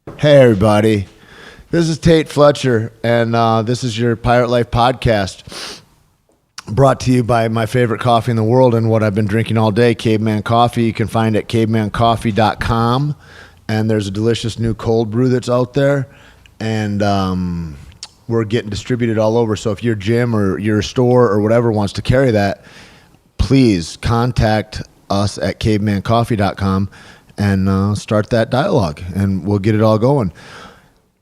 Hey everybody, this is Tait Fletcher, and this is your Pirate Life podcast, brought to you by my favorite coffee in the world and what I've been drinking all day, Caveman Coffee. You can find it at cavemancoffee.com, and there's a delicious new cold brew that's out there, and we're getting distributed all over. So if your gym or your store or whatever wants to carry that, please contact us at cavemancoffee.com and start that dialogue, and we'll get it all going.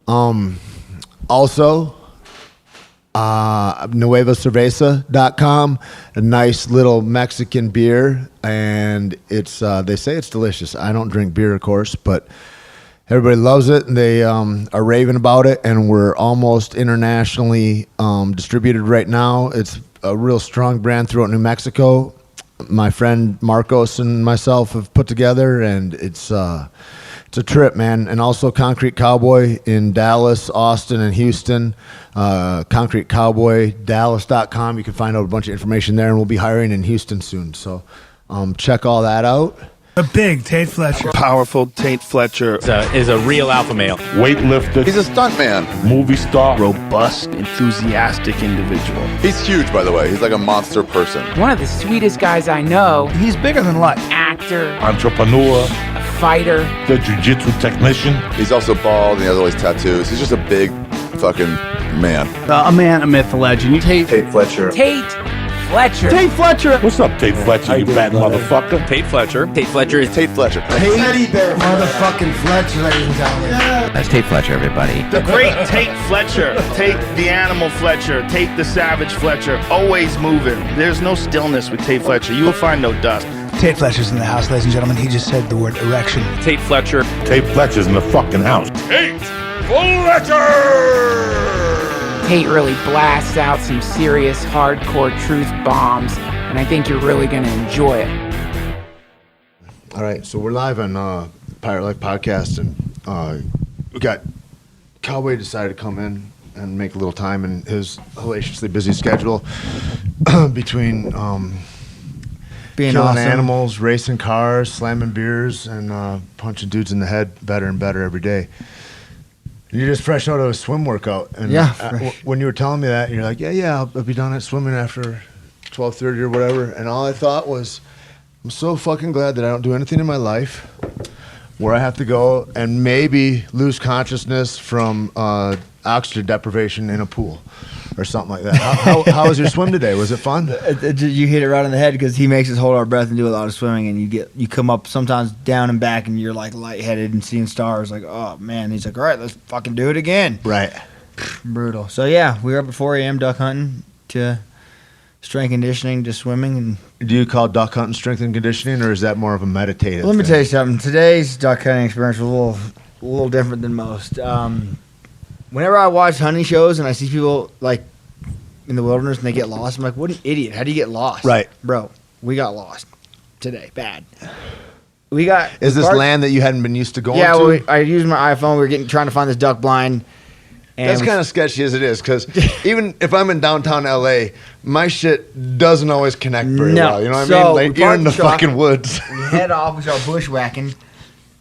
Also, nuevacerveza.com, a nice little Mexican beer, and it's they say it's delicious. I don't drink beer, of course, but everybody loves it, and they are raving about it, and we're almost internationally distributed right now. It's a real strong brand throughout New Mexico. My friend Marcos and myself have put together, and it's a trip, man. And also Concrete Cowboy in Dallas, Austin, and Houston. ConcreteCowboyDallas.com. You can find out a bunch of information there, and we'll be hiring in Houston soon. So check all that out. A big Tait Fletcher. Powerful Tait Fletcher. Is a real alpha male. Weightlifter. He's a stuntman. Movie star. Robust, enthusiastic individual. He's huge, by the way. He's like a monster person. One of the sweetest guys I know. He's bigger than life. Actor. Entrepreneur. A fighter. The jiu-jitsu technician. He's also bald and he has all these tattoos. He's just a big fucking man. A man, a myth, a legend. Tait Fletcher. Tait Fletcher. Tait Fletcher. What's up, Tait Fletcher, you fat motherfucker? Tait Fletcher. Tait Fletcher is Tait Fletcher. Teddy bear motherfucking Fletcher, ladies and gentlemen. That's Tait Fletcher, everybody. The great Tait Fletcher. Tait the animal Fletcher. Tait the savage Fletcher. Always moving. There's no stillness with Tait Fletcher. You will find no dust. Tait Fletcher's in the house, ladies and gentlemen. He just said the word erection. Tait Fletcher. Tait Fletcher's in the fucking house. Tait Fletcher! Tait really blasts out some serious hardcore truth bombs, and I think you're really going to enjoy it. All right, so we're live on Pirate Life Podcast, and we got Cowboy decided to come in and make a little time in his hellaciously busy schedule between Being killing awesome. animals, racing cars, slamming beers, and punching dudes in the head better and better every day. You're just fresh out of a swim workout, and Yeah, when you were telling me that, you're like, yeah, I'll be done at swimming after 12:30 or whatever, and all I thought was, I'm so fucking glad that I don't do anything in my life where I have to go and maybe lose consciousness from oxygen deprivation in a pool or something like that. How was your swim today? Was it fun? You hit it right on the head because he makes us hold our breath and do a lot of swimming, and you come up sometimes down and back, and you're like lightheaded and seeing stars. Like, oh man, he's like, all right, let's fucking do it again. Right. Brutal. So yeah, we were up at 4 a.m. duck hunting to strength conditioning to swimming. And Do you call duck hunting strength and conditioning, or is that more of a meditative let me thing? tell you something. Today's duck hunting experience was a little different than most. Whenever I watch hunting shows and I see people like in the wilderness and they get lost, I'm like, what an idiot. How do you get lost? Right. Bro, we got lost today. Bad. Is this land that you hadn't been used to going to? Yeah, well, I used my iPhone. We were trying to find this duck blind. And That's kind of sketchy as it is, because even if I'm in downtown LA, my shit doesn't always connect very well. You know what I mean? Like, you're in the fucking woods. We head off, we start bushwhacking.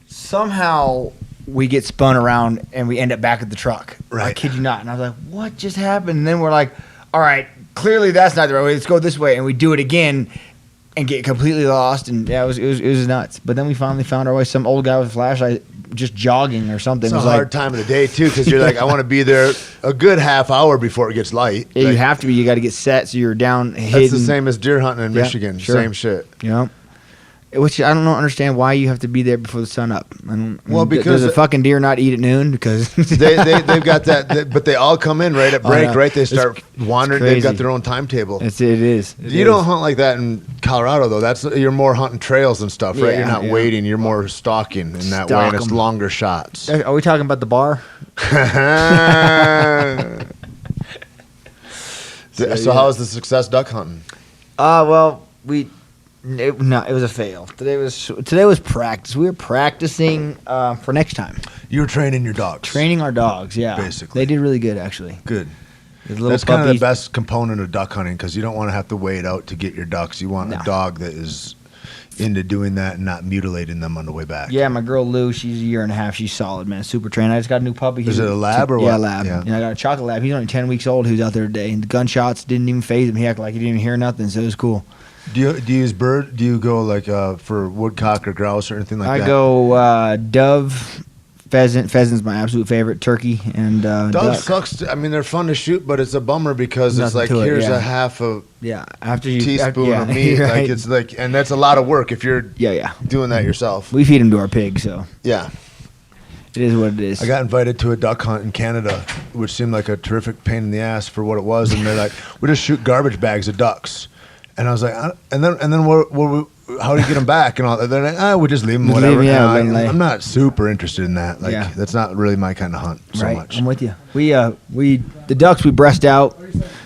Somehow we get spun around and we end up back at the truck. Right. I kid you not. And I was like, what just happened? And then we're like, all right, clearly that's not the right way. Let's go this way. And we do it again and get completely lost. And yeah, it was nuts. But then we finally found our way. Some old guy with a flashlight just jogging or something. It's it was a hard time of the day, too, because you're like, I want to be there a good half hour before it gets light. Yeah, Like, you have to be. You got to get set so you're down hidden. that's the same as deer hunting in Yeah, Michigan. sure. Same shit. You know? Which I don't understand why you have to be there before the sun up. Well, because does a fucking deer not eat at noon? Because they've got that, but they all come in right at break, know. right? They start wandering. crazy. They've got their own timetable. it is. You don't hunt like that in Colorado, though. You're more hunting trails and stuff, right? Yeah, You're not yeah. waiting. You're more stalking in that way, Stalk and it's 'em. longer shots. Are we talking about the bar? So how was the success duck hunting? Well, it was a fail. Today was practice. We were practicing for next time. You were training your dogs. Training our dogs, yeah. Basically. They did really good, actually. Good. The little That's kind of the puppies. best component of duck hunting, because you don't want to have to wait out to get your ducks. You want No. a dog that is into doing that and not mutilating them on the way back. Yeah, my girl Lou, she's a year and a half. She's solid, man. Super trained. I just got a new puppy. Is it a lab or what? Yeah, lab. Yeah. And I got a chocolate lab. He's only 10 weeks old. Who's out there today. And the gunshots didn't even phase him. He acted like he didn't even hear nothing, so it was cool. Do you use bird? Do you go like for woodcock or grouse or anything like that? I go dove, pheasant. Pheasant's my absolute favorite. Turkey and Dove duck. sucks. I mean, they're fun to shoot, but it's a bummer because it's Nothing like to it, here's yeah. a half a Yeah, after you teaspoon yeah, of meat. right. Like it's like, and that's a lot of work if you're yeah. doing that yourself. We feed him to our pig, so Yeah. it is what it is. I got invited to a duck hunt in Canada, which seemed like a terrific pain in the ass for what it was. And they're like, we just shoot garbage bags of ducks. And I was like, and then how do you get them back? And all. They're like, we just leave them, whatever. Yeah, And I'm not super interested in that. Like, Yeah. that's not really my kind of hunt so right, much. I'm with you. The ducks we breast out,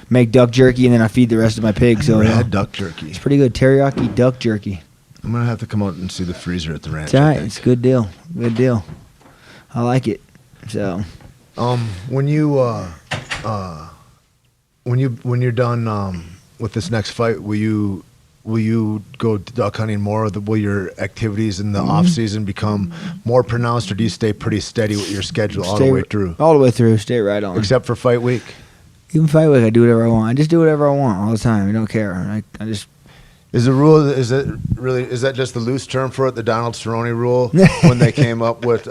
make duck jerky, and then I feed the rest of my pigs. So I had duck jerky. it's pretty good teriyaki duck jerky. I'm gonna have to come out and see the freezer at the ranch. It's all right. It's a good deal. Good deal. I like it. So When you're done with this next fight, will you go duck hunting more? Will your activities in the off season become more pronounced, or do you stay pretty steady with your schedule all the way through? All the way through. Stay right on. Except for fight week. Even fight week, I do whatever I want. I just do whatever I want all the time. I don't care. I just. Is the rule? Is that just the loose term for it? The Donald Cerrone rule when they came up with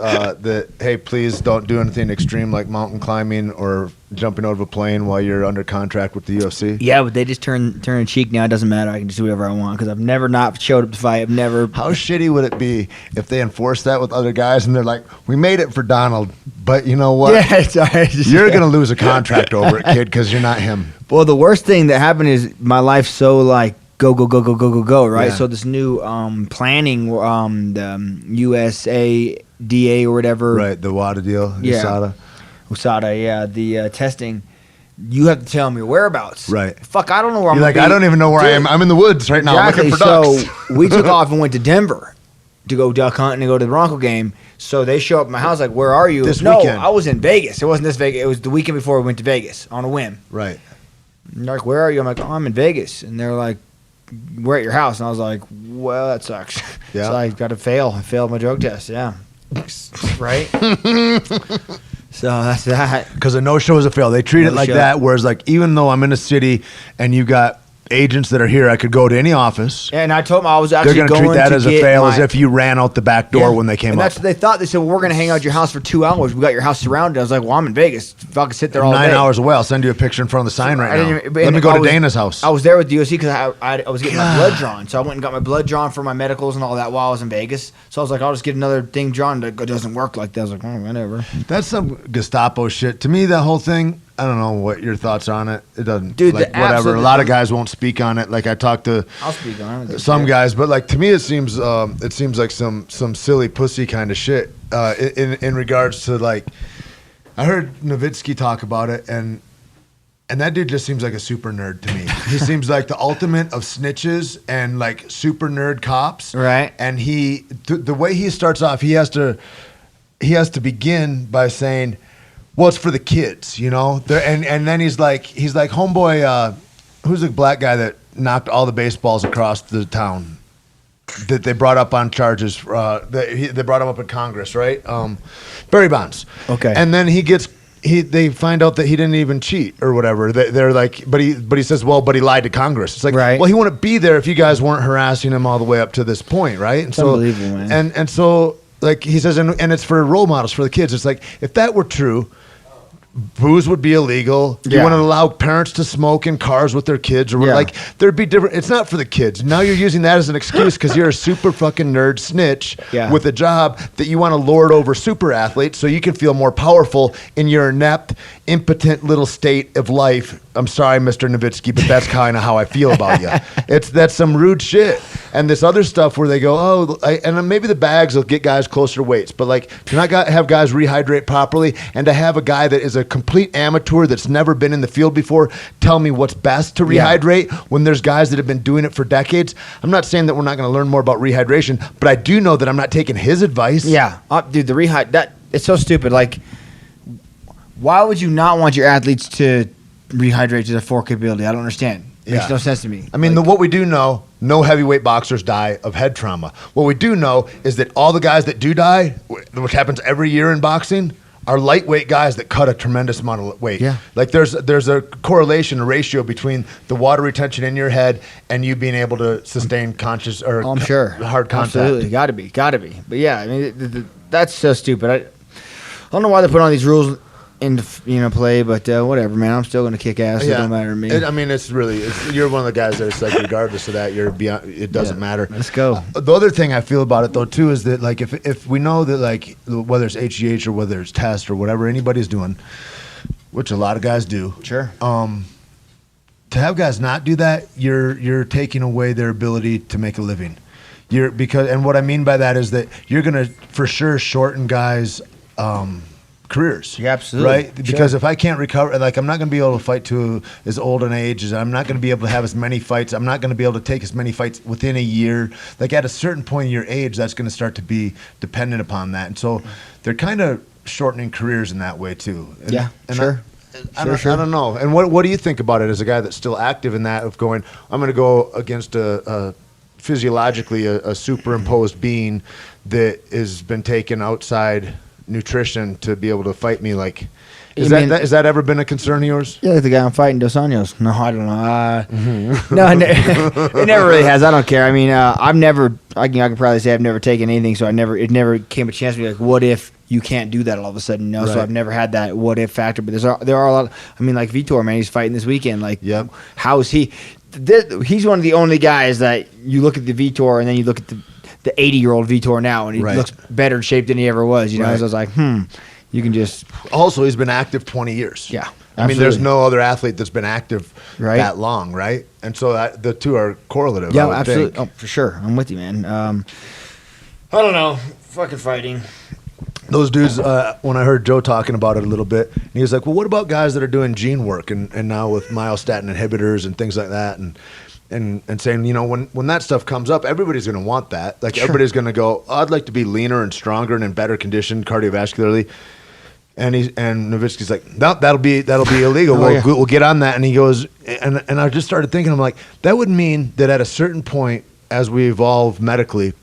hey, please don't do anything extreme like mountain climbing or jumping out of a plane while you're under contract with the UFC. Yeah, but they just turn a cheek now. It doesn't matter. I can just do whatever I want because I've never not showed up to fight. I've never. How shitty would it be if they enforced that with other guys and they're like, we made it for Donald, but you know what? Yeah, it's all right. You're going to lose a contract over it, kid, because you're not him. Well, the worst thing that happened is my life's so like go, right? Yeah. So this new planning, the USADA or whatever. Right, the WADA deal, Yeah. USADA, yeah, the testing. You have to tell me your whereabouts. Right. Fuck, I don't know where I'm You're like, gonna I be. don't even know where I am. I'm in the woods right now Exactly. looking for ducks. So we took off and went to Denver to go duck hunting and go to the Bronco game. So they show up at my house like, where are you? This no, weekend. I was in Vegas. It wasn't this Vegas. It was the weekend before we went to Vegas on a whim. Right. And they're like, where are you? I'm like, oh, I'm in Vegas. And they're like, we're at your house. And I was like, well, that sucks. Yeah. So I got to fail. I failed my drug test. Yeah. Right? So that's that. Because a no-show is a fail. They treat it like No-show. that, whereas like even though I'm in a city and you got agents that are here, I could go to any office. And I told them I was They're actually going to going treat that to as a get fail, my- as if you ran out the back door Yeah. when they came and up. that's what they thought. They said, well, we're going to hang out at your house for 2 hours. We got your house surrounded. I was like, well, I'm in Vegas. Fucking sit there all 9 day. hours away. I'll send you a picture in front of the sign right I now. didn't even- Let and me go I to was- Dana's house. I was there with the UFC because I was getting my blood drawn. So I went and got my blood drawn for my medicals and all that while I was in Vegas. So I was like, I'll just get another thing drawn that doesn't work like that. I was like, oh, whatever. That's some Gestapo shit. To me, that whole thing, I don't know what your thoughts are on it. It doesn't, Dude, like, the whatever. absolute- A lot of guys won't speak on it. Like I talked to I'll speak on it. some guys, but like to me, it seems like some silly pussy kind of shit. In regards to like, I heard Nowitzki talk about it, and that dude just seems like a super nerd to me. He seems like the ultimate of snitches and like super nerd cops. Right. And the way he starts off, he has to begin by saying, well, it's for the kids, you know? And then he's like, homeboy, who's the black guy that knocked all the baseballs across the town that they brought up on charges? They brought him up in Congress, right? Barry Bonds. Okay. And then they find out that he didn't even cheat or whatever. They're like, but he says, well, but he lied to Congress. It's like, Right. well, he wouldn't be there if you guys weren't harassing him all the way up to this point, right? And It's unbelievable, man. And so, like he says, and it's for role models for the kids. It's like, if that were true, booze would be illegal. You Yeah. wouldn't allow parents to smoke in cars with their kids, or Yeah. like there'd be different. It's not for the kids. Now you're using that as an excuse because you're a super fucking nerd snitch Yeah. with a job that you want to lord over super athletes so you can feel more powerful in your inept, impotent little state of life. I'm sorry, Mr. Nowitzki, but that's kind of how I feel about you. That's some rude shit. And this other stuff where they go, and maybe the bags will get guys closer to weights, but like to not have guys rehydrate properly, and to have a guy that is a complete amateur that's never been in the field before tell me what's best to Yeah. rehydrate when there's guys that have been doing it for decades. I'm not saying that we're not going to learn more about rehydration, but I do know that I'm not taking his advice. Yeah. Dude, the it's so stupid. Like, why would you not want your athletes to rehydrate to their full capability? I don't understand. Makes Yeah. no sense to me. I mean, Like, what we do know, no heavyweight boxers die of head trauma. What we do know is that all the guys that do die, which happens every year in boxing, are lightweight guys that cut a tremendous amount of weight. Yeah. Like there's a correlation, a ratio between the water retention in your head and you being able to sustain conscious or I'm sure. hard contact. Absolutely. Got to be. But yeah, I mean, that's so stupid. I don't know why they put all these rules into play, but whatever, man. I'm still going to kick ass. It don't matter to me. You're one of the guys that it's like, regardless of that, you're beyond. It doesn't matter. Let's go. The other thing I feel about it though too is that like if we know that like whether it's HGH or whether it's test or whatever anybody's doing, which a lot of guys do. Sure. To have guys not do that, you're taking away their ability to make a living. And what I mean by that is that you're gonna for sure shorten guys' careers. Yeah, absolutely. Right? Because if I can't recover, like I'm not going to be able to fight to as old an age, I'm not going to be able to have as many fights. I'm not going to be able to take as many fights within a year. Like at a certain point in your age, that's going to start to be dependent upon that. And so they're kind of shortening careers in that way too. Sure. I don't know. And what do you think about it as a guy that's still active in that of going, I'm going to go against a physiologically a superimposed being that has been taken outside nutrition to be able to fight me? Like, has that ever been a concern of yours? Yeah, like the guy I'm fighting, Dos Anjos. No, I don't know. No, it never really has. I don't care. I mean, I've never. I can probably say I've never taken anything, so it never came a chance to be like, what if you can't do that all of a sudden? No, right. So I've never had that what if factor. But there are a lot. I mean, like Vitor, man, he's fighting this weekend. Like, how is he? He's one of the only guys that you look at the Vitor and then you look at the 80-year-old Vitor now, and he looks better shape than he ever was. You know, so I was like, you can just. Also, he's been active 20 years. Yeah, I mean, there's no other athlete that's been active that long, right? And so the two are correlative. Yeah, absolutely. Oh, for sure. I'm with you, man. I don't know. Fucking fighting. Those dudes, when I heard Joe talking about it a little bit, and he was like, well, what about guys that are doing gene work and now with myostatin inhibitors and things like that, and saying, you know, when that stuff comes up, everybody's going to want that. Like, everybody's going to go, I'd like to be leaner and stronger and in better condition cardiovascularly. And Nowitzki's like, no, that'll be illegal. We'll get on that. And he goes, and I just started thinking, I'm like, that would mean that at a certain point, as we evolve medically,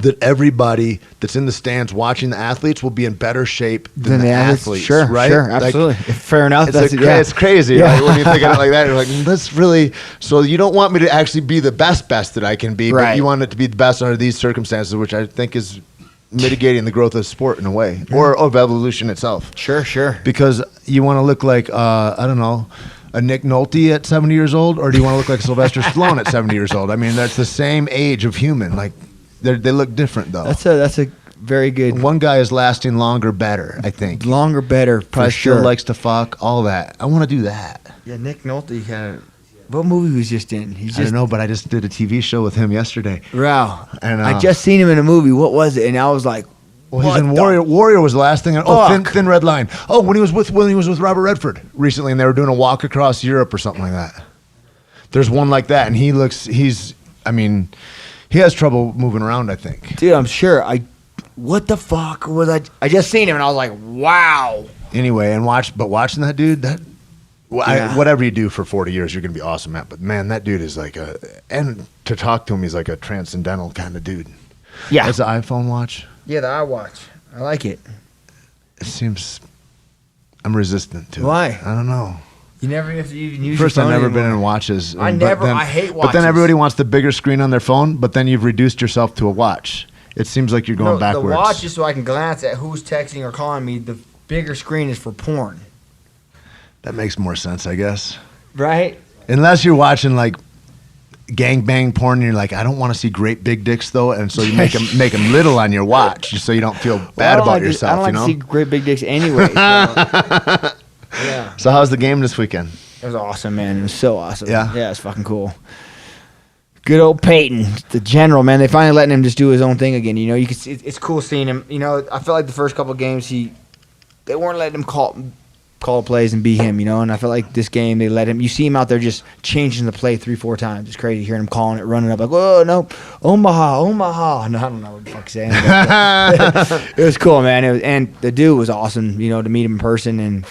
that everybody that's in the stands watching the athletes will be in better shape than the athletes. Sure, right? Sure, absolutely. Like, fair enough. It's crazy, right? When you think of it like that, you're like, that's really. So you don't want me to actually be the best that I can be, but you want it to be the best under these circumstances, which I think is mitigating the growth of sport in a way, or of evolution itself. Sure. Because you want to look like I don't know, a Nick Nolte at 70 years old, or do you want to look like Sylvester Stallone at 70 years old? I mean, that's the same age of human. Like. They look different though. That's a very good. One guy is lasting longer, better. I think longer, better. Probably still likes to fuck. All that. I want to do that. Yeah, Nick Nolte had. What movie was just in? I don't know, but I just did a TV show with him yesterday. Wow. And I just seen him in a movie. What was it? And I was like, well, he's in Warrior. Warrior was the last thing. Thin Red Line. Oh, when he was with Robert Redford recently, and they were doing a walk across Europe or something like that. There's one like that, and he has trouble moving around, I think. Dude, I'm sure. What the fuck was I? I just seen him, and I was like, wow. Anyway, watching that dude, whatever you do for 40 years, you're going to be awesome at. But, man, that dude is like and to talk to him, he's like a transcendental kind of dude. Yeah. That's the iPhone watch? Yeah, the iWatch. I like it. It seems I'm resistant to it. Why? I don't know. You never have to even use First, your phone I've never anymore. been in watches. I hate watches. But then everybody wants the bigger screen on their phone, but then you've reduced yourself to a watch. It seems like you're going backwards. The watch is so I can glance at who's texting or calling me. The bigger screen is for porn. That makes more sense, I guess. Right? Unless you're watching, like, gangbang porn, and you're like, I don't want to see great big dicks, though, and so you make them little on your watch just so you don't feel bad about yourself, I don't like to see great big dicks anyway. So. Yeah. So how's the game this weekend? It was awesome, man. It was so awesome. Yeah. Yeah, it's fucking cool. Good old Peyton, the general, man. They finally letting him just do his own thing again. You know, you can see, it's cool seeing him. You know, I felt like the first couple of games they weren't letting him call plays and be him. You know, and I felt like this game they let him. You see him out there just changing the play 3-4 times. It's crazy hearing him calling it, running up like, oh no, Omaha. No, I don't know what the fuck he's saying. It was cool, man. And the dude was awesome. You know, to meet him in person and.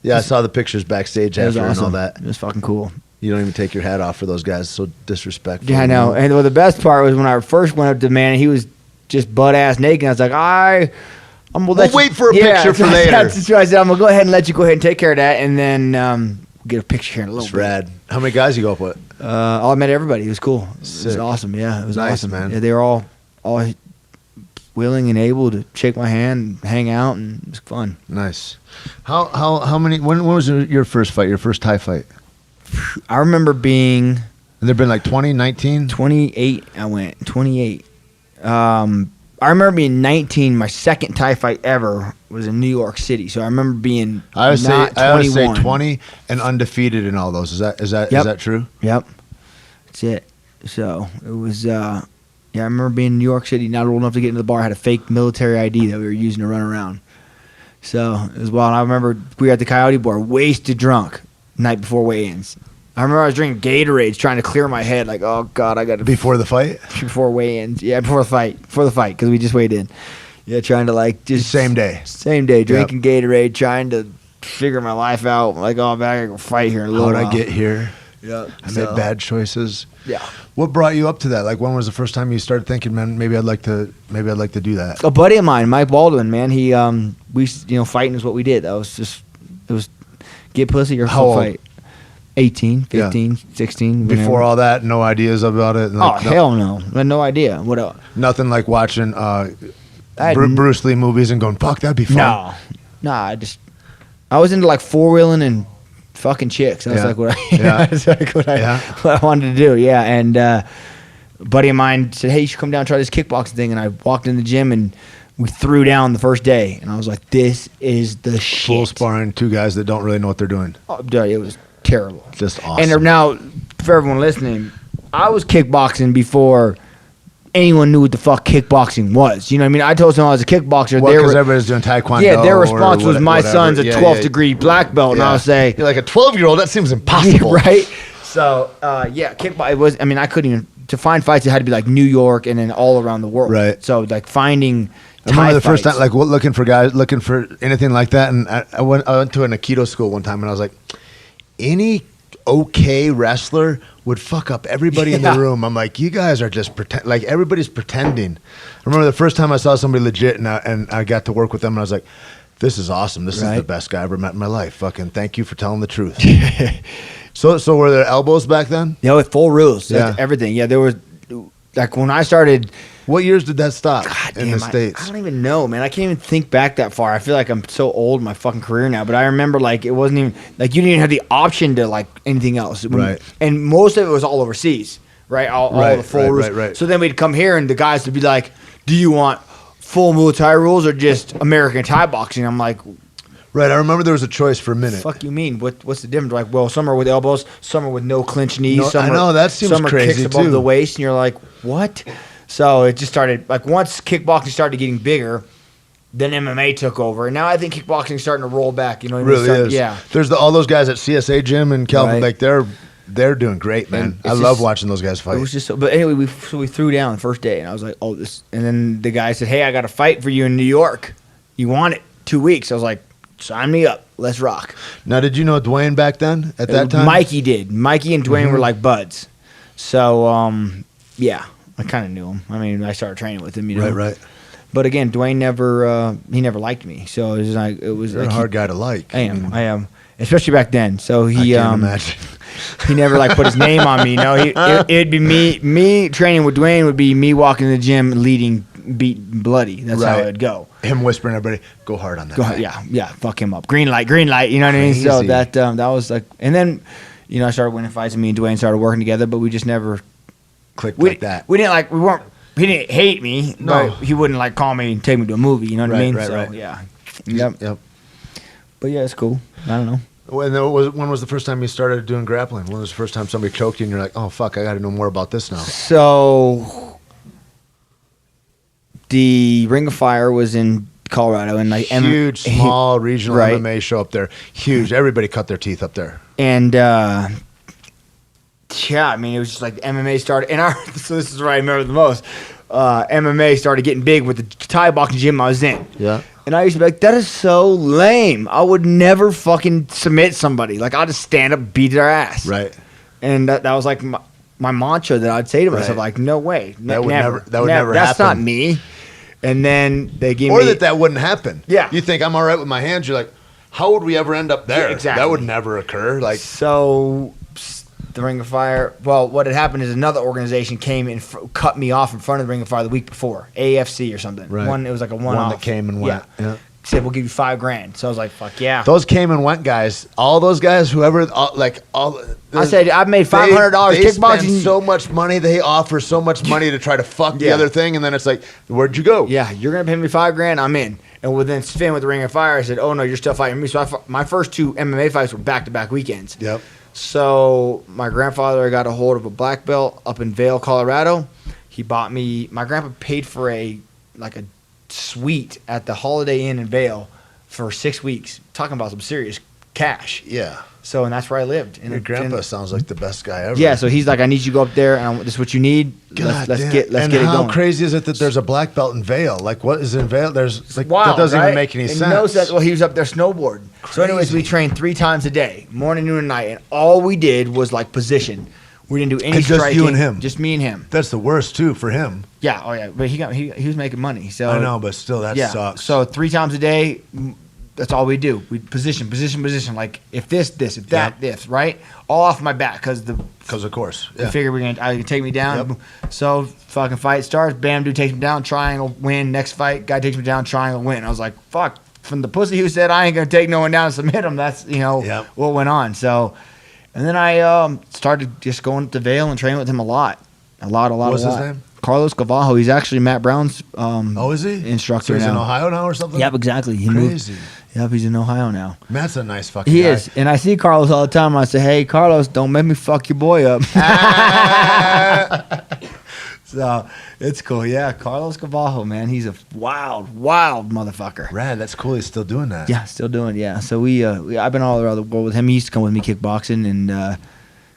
Yeah, I saw the pictures backstage after and all that. It was fucking cool. You don't even take your hat off for those guys. So disrespectful. Yeah, I know. And the best part was when I first went up to the man, and he was just butt ass naked. I was like, I'm gonna We'll wait for a picture for later. That's what I said. I'm gonna go ahead and let you go ahead and take care of that, and then get a picture here in a little It's bit. rad. How many guys you go up with? I met everybody. It was cool. It was Sick. awesome. Yeah, it was Nice, awesome, man. Yeah, they were all willing and able to shake my hand, and hang out, and it was fun. Nice. How many? When was your first fight? Your first Thai fight? I remember being And there've been like 20, 19? 28. I went 28. I remember being 19. My second Thai fight ever was in New York City. So I remember being I always not say 21. 20 and undefeated in all those. Is that Yep. true? Yep. That's it. So it was, I remember being in New York City, not old enough to get into the bar, had a fake military ID that we were using to run around. So it was wild. I remember we were at the Coyote Bar, wasted drunk, night before weigh-ins. I remember I was drinking Gatorades, trying to clear my head, like, oh, God, I got to... Before the fight? Before weigh-ins. Yeah, before the fight, because we just weighed in. Yeah, trying to, like, just... Same day, drinking Gatorade, trying to figure my life out. Like, oh, man, I got to go fight here in a little How did while. I get here? Yeah. I made bad choices. Yeah. What brought you up to that? Like, when was the first time you started thinking, man, maybe I'd like to do that? A buddy of mine, Mike Baldwin, man, he we fighting is what we did. It was get pussy or How old? fight. 18, 15, 16. Before whenever. all that, no ideas about it. Like, Hell no. I had no idea. What else? Nothing like watching had Bruce Lee movies and going, fuck, that'd be fun. No. I was into like four-wheeling and fucking chicks. That's Yeah. like what I Yeah. that's like what Yeah. I wanted to do. Yeah, and a buddy of mine said, "Hey, you should come down and try this kickboxing thing." And I walked in the gym and we threw down the first day, and I was like, "This is the shit." Full sparring, two guys that don't really know what they're doing. Oh, dude, it was terrible. Just awesome. And now, for everyone listening, I was kickboxing before anyone knew what the fuck kickboxing was. You know what I mean? I told someone I was a kickboxer. Well, they because were, everybody's doing taekwondo. yeah, their or response was, "My whatever. son's a Yeah, 12th yeah. degree black belt," and Yeah. I'll say, You're like a 12-year-old. That seems impossible. right? So, kickboxing was. I mean, I couldn't even to find fights. It had to be like New York and then all around the world. Right. So, like finding. I remember Thai the first fights. time, like, looking for anything like that, and I went to an Aikido school one time, and I was like, any okay wrestler would fuck up everybody in the Yeah. room. I'm like, you guys are just like everybody's pretending. I remember the first time I saw somebody legit, and I got to work with them, and I was like, this is awesome. This is the Right. best guy I ever met in my life. Fucking thank you for telling the truth. So were there elbows back then? Yeah, with full rules. Yeah. Everything. Yeah, there was. Like when I started. What years did that stop in Damn, the States? I don't even know, man. I can't even think back that far. I feel like I'm so old in my fucking career now. But I remember, like, it wasn't even like you didn't even have the option to like anything else. Right. And most of it was all overseas, right? All the full rules. right. So then we'd come here, and the guys would be like, "Do you want full Muay Thai rules or just American Thai boxing?" I'm like, Right, I remember there was a choice for a minute. "Fuck you mean? What's the difference?" Like, well, some are with elbows, some are with no clinch knees. No, some I are, know, that seems some are crazy, kicks above too. the waist, and you're like, what? So it just started like once kickboxing started getting bigger, then MMA took over, and now I think kickboxing is starting to roll back. You know, what I mean? Really is. Yeah. There's all those guys at CSA gym and Calvin. Right. Like they're doing great, man. And I it's love just- watching those guys fight. It was just, but anyway, we threw down the first day, and I was like, oh, this. And then the guy said, hey, I got a fight for you in New York. You want it? 2 weeks. I was like, sign me up. Let's rock. Now, did you know Dwayne back then? At that time, Mikey did. Mikey and Dwayne were like buds. So, yeah, I kind of knew him. I mean, I started training with him, you know. Right. But again, Dwayne never liked me. So it was like You're like a hard guy to like. I am, especially back then. So he I can't imagine. he never like put his name on me. You know, it'd be me training with Dwayne would be me walking to the gym, leading, beat bloody. That's how Right. it'd go. Him whispering, everybody, go hard on that. Go guy. ahead, yeah, fuck him up. Green light. You know what I mean? So Crazy. that was like, and then I started winning fights, and me and Dwayne started working together, but we just never Clicked we like that. We didn't like we weren't. He didn't hate me. No. But he wouldn't like call me and take me to a movie. You know what I mean? Right, So right. yeah, yep. Yep. But yeah, it's cool. I don't know. When was the first time you started doing grappling? When was the first time somebody choked you and you're like, oh fuck, I got to know more about this now? So the Ring of Fire was in Colorado, and like Huge, small regional right. MMA show up there. Huge. Everybody cut their teeth up there. And yeah, I mean, it was just like MMA started, and so this is what I remember the most. MMA started getting big with the Thai boxing gym I was in. Yeah. And I used to be like, that is so lame. I would never fucking submit somebody. Like, I'll just stand up, beat their ass. Right. And that was like my mantra that I'd say to myself, like, no way. That would never happen. That's not me. And then they gave or me... that wouldn't happen. Yeah. You think, I'm all right with my hands. You're like, how would we ever end up there? Yeah, exactly. That would never occur. Like, so the Ring of Fire, well, what had happened is another organization came and cut me off in front of the Ring of Fire the week before, AFC or something. Right. It was like a one-off. one that came and went. Yeah. Said, we'll give you $5,000. So I was like, fuck yeah. Those came and went guys. All those guys, whoever, I said, I've made $500 they kickboxing. Spend so much money. They offer so much money to try to fuck the other thing. And then it's like, where'd you go? Yeah, you're going to pay me $5,000. I'm in. And within Finn with the Ring of Fire, I said, oh, no, you're still fighting me. So my first 2 MMA fights were back-to-back weekends. Yep. So my grandfather got a hold of a black belt up in Vail, Colorado. He bought me, my grandpa paid for a suite at the Holiday Inn in Vail for 6 weeks. Talking about some serious cash. Yeah. So, and that's where I lived. Your grandpa sounds like the best guy ever. Yeah, so he's like, I need you to go up there, and this is what you need. Let's get it going. And how crazy is it that there's a black belt in Vail? Like, what is in Vail? There's like wild, that doesn't right? even make any sense. No sense. Well, he was up there snowboarding. So, anyways, we trained 3 times a day, morning, noon, and night, and all we did was like position. We didn't do any and just striking. you and him. Just me and him. That's the worst too for him. Yeah. Oh yeah. But he was making money. So I know, but still, that sucks. So 3 times a day. That's all we do. We position. Like if this, if that, this, right? All off my back because of course. We figured I could take me down. Yep. So fucking fight starts. Bam, dude takes me down. Triangle, win. Next fight, guy takes me down. Triangle, win. I was like, fuck. From the pussy who said I ain't gonna take no one down and submit him. That's what went on. So, and then I started just going to Vail and training with him a lot. What's his name? Carlos Cavallo. He's actually Matt Brown's is he? Instructor. So he's now. in Ohio now or something? Yep, exactly. He Crazy. Moved. Yep, he's in Ohio now. Matt's a nice fucking guy. He is. And I see Carlos all the time. I say, hey, Carlos, don't make me fuck your boy up. So it's cool. Yeah, Carlos Cavallo, man. He's a wild motherfucker. Rad. That's cool. He's still doing that. Yeah, still doing it. Yeah. So I've been all around the world with him. He used to come with me kickboxing, and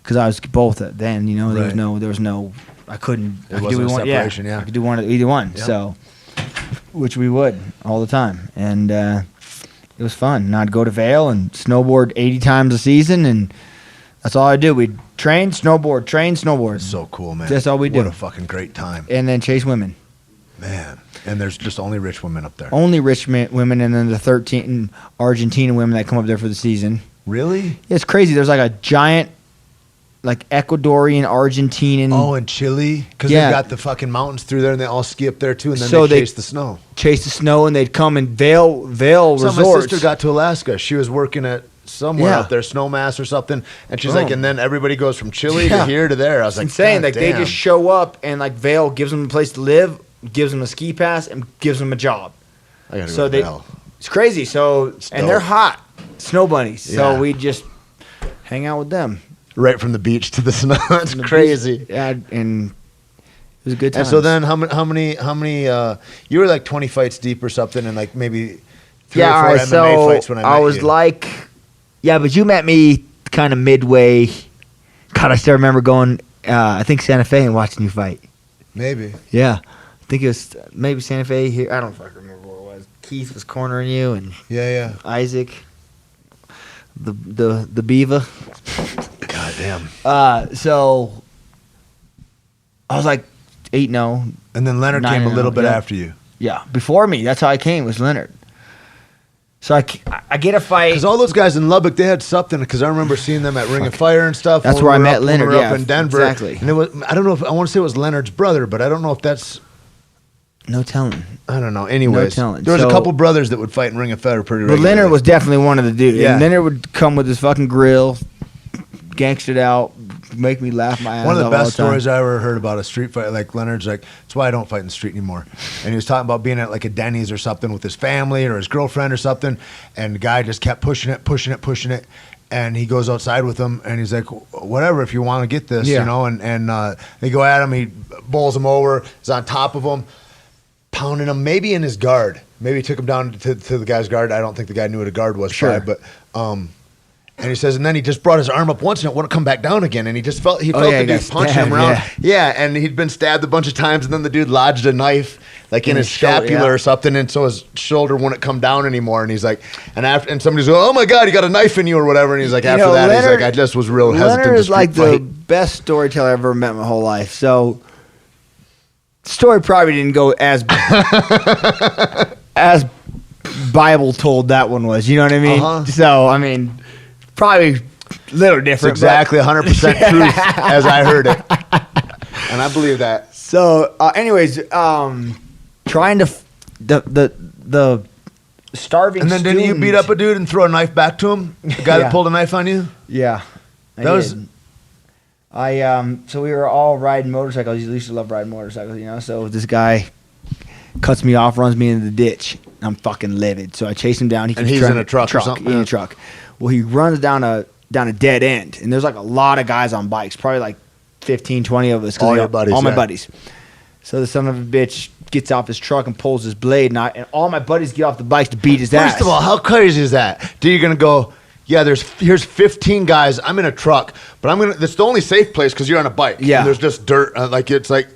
because I was both then, there was no. I couldn't. There wasn't a separation. Yeah. I could do either one. Yep. So, which we would all the time, and it was fun. And I'd go to Vail and snowboard 80 times a season, and that's all I do. We'd train, snowboard. So cool, man. That's all we do. What a fucking great time. And then chase women. Man. And there's just only rich women up there. Only rich women, and then the 13 Argentina women that come up there for the season. Really? Yeah, it's crazy. There's like a giant, like Ecuadorian, Argentinian. Oh, and Chile? Because they've got the fucking mountains through there, and they all ski up there, too, and then they chase the snow. Chase the snow, and they'd come in Vail resorts. My sister got to Alaska. She was working at somewhere up there, Snowmass or something, and she's like, and then everybody goes from Chile to here to there. I was like, insane. Like, they just show up, and like Vail gives them a place to live, gives them a ski pass, and gives them a job. I gotta go to Vail. It's crazy. So, and they're hot snow bunnies. Yeah. So we just hang out with them. Right from the beach to the snow. It's crazy. Beach. Yeah, and it was a good time. And so then, how many? You were like 20 fights deep or something, and like maybe 3 or 4 MMA fights when I met you. I was like, yeah, but you met me kind of midway. God, I still remember going. I think Santa Fe and watching you fight. Maybe. Yeah, I think it was maybe Santa Fe here. I don't fucking remember where it was. Keith was cornering you, and Isaac, the Beaver. God damn. So I was like 8-0. And then Leonard came a little bit after you. Yeah, before me. That's how I came, was Leonard. So I get a fight. Because all those guys in Lubbock, they had something. Because I remember seeing them at Ring of Fire and stuff. That's where I met Leonard. We were up in Denver. Exactly. And it was, I don't know if I want to say it was Leonard's brother, but I don't know if that's. No telling. I don't know. Anyways, no telling. There was a couple brothers that would fight in Ring of Fire pretty regularly. But Leonard was definitely one of the dudes. Yeah. And Leonard would come with his fucking grill, gangstered out, make me laugh my ass off. One of the best all the time. stories I ever heard about a street fight, like Leonard's like, that's why I don't fight in the street anymore. And he was talking about being at like a Denny's or something with his family or his girlfriend or something, and the guy just kept pushing it. And he goes outside with him, and he's like, whatever, if you want to get this, you know. And they go at him, he bowls him over, is on top of him, pounding him, maybe in his guard. Maybe he took him down to the guy's guard. I don't think the guy knew what a guard was, probably, but and he says, and then he just brought his arm up once and it wouldn't come back down again. And he just felt the dude punching him around. Yeah, and he'd been stabbed a bunch of times, and then the dude lodged a knife like in his shoulder, scapula or something, and so his shoulder wouldn't come down anymore. And he's like, and somebody's going, "Oh my God, you got a knife in you," or whatever. And he's like, after that, he's like, "I just was real hesitant." Leonard is to like street the fight. best storyteller I've ever met in my whole life. So, story probably didn't go as as Bible told that one was. You know what I mean? Uh-huh. So, I mean, probably a little It's different. exactly 100% truth as I heard it, and I believe that. So, anyways, trying to the starving. And then didn't you beat up a dude and throw a knife back to him? The guy Yeah. that pulled a knife on you? Yeah, so we were all riding motorcycles. I used to love riding motorcycles, you know. So this guy cuts me off, runs me into the ditch. I'm fucking livid. So I chase him down. And he's in a truck or something? In Yeah. a truck. Well, he runs down a dead end, and there's like a lot of guys on bikes, probably like 15, 20 of us. 'cause All they your got- buddies, all my yeah. buddies. So the son of a bitch gets off his truck and pulls his blade, and all my buddies get off the bikes to beat his ass. First of all, how crazy is that? Dude, you're going to go, yeah, here's 15 guys. I'm in a truck, but that's the only safe place because you're on a bike. Yeah. And there's just dirt.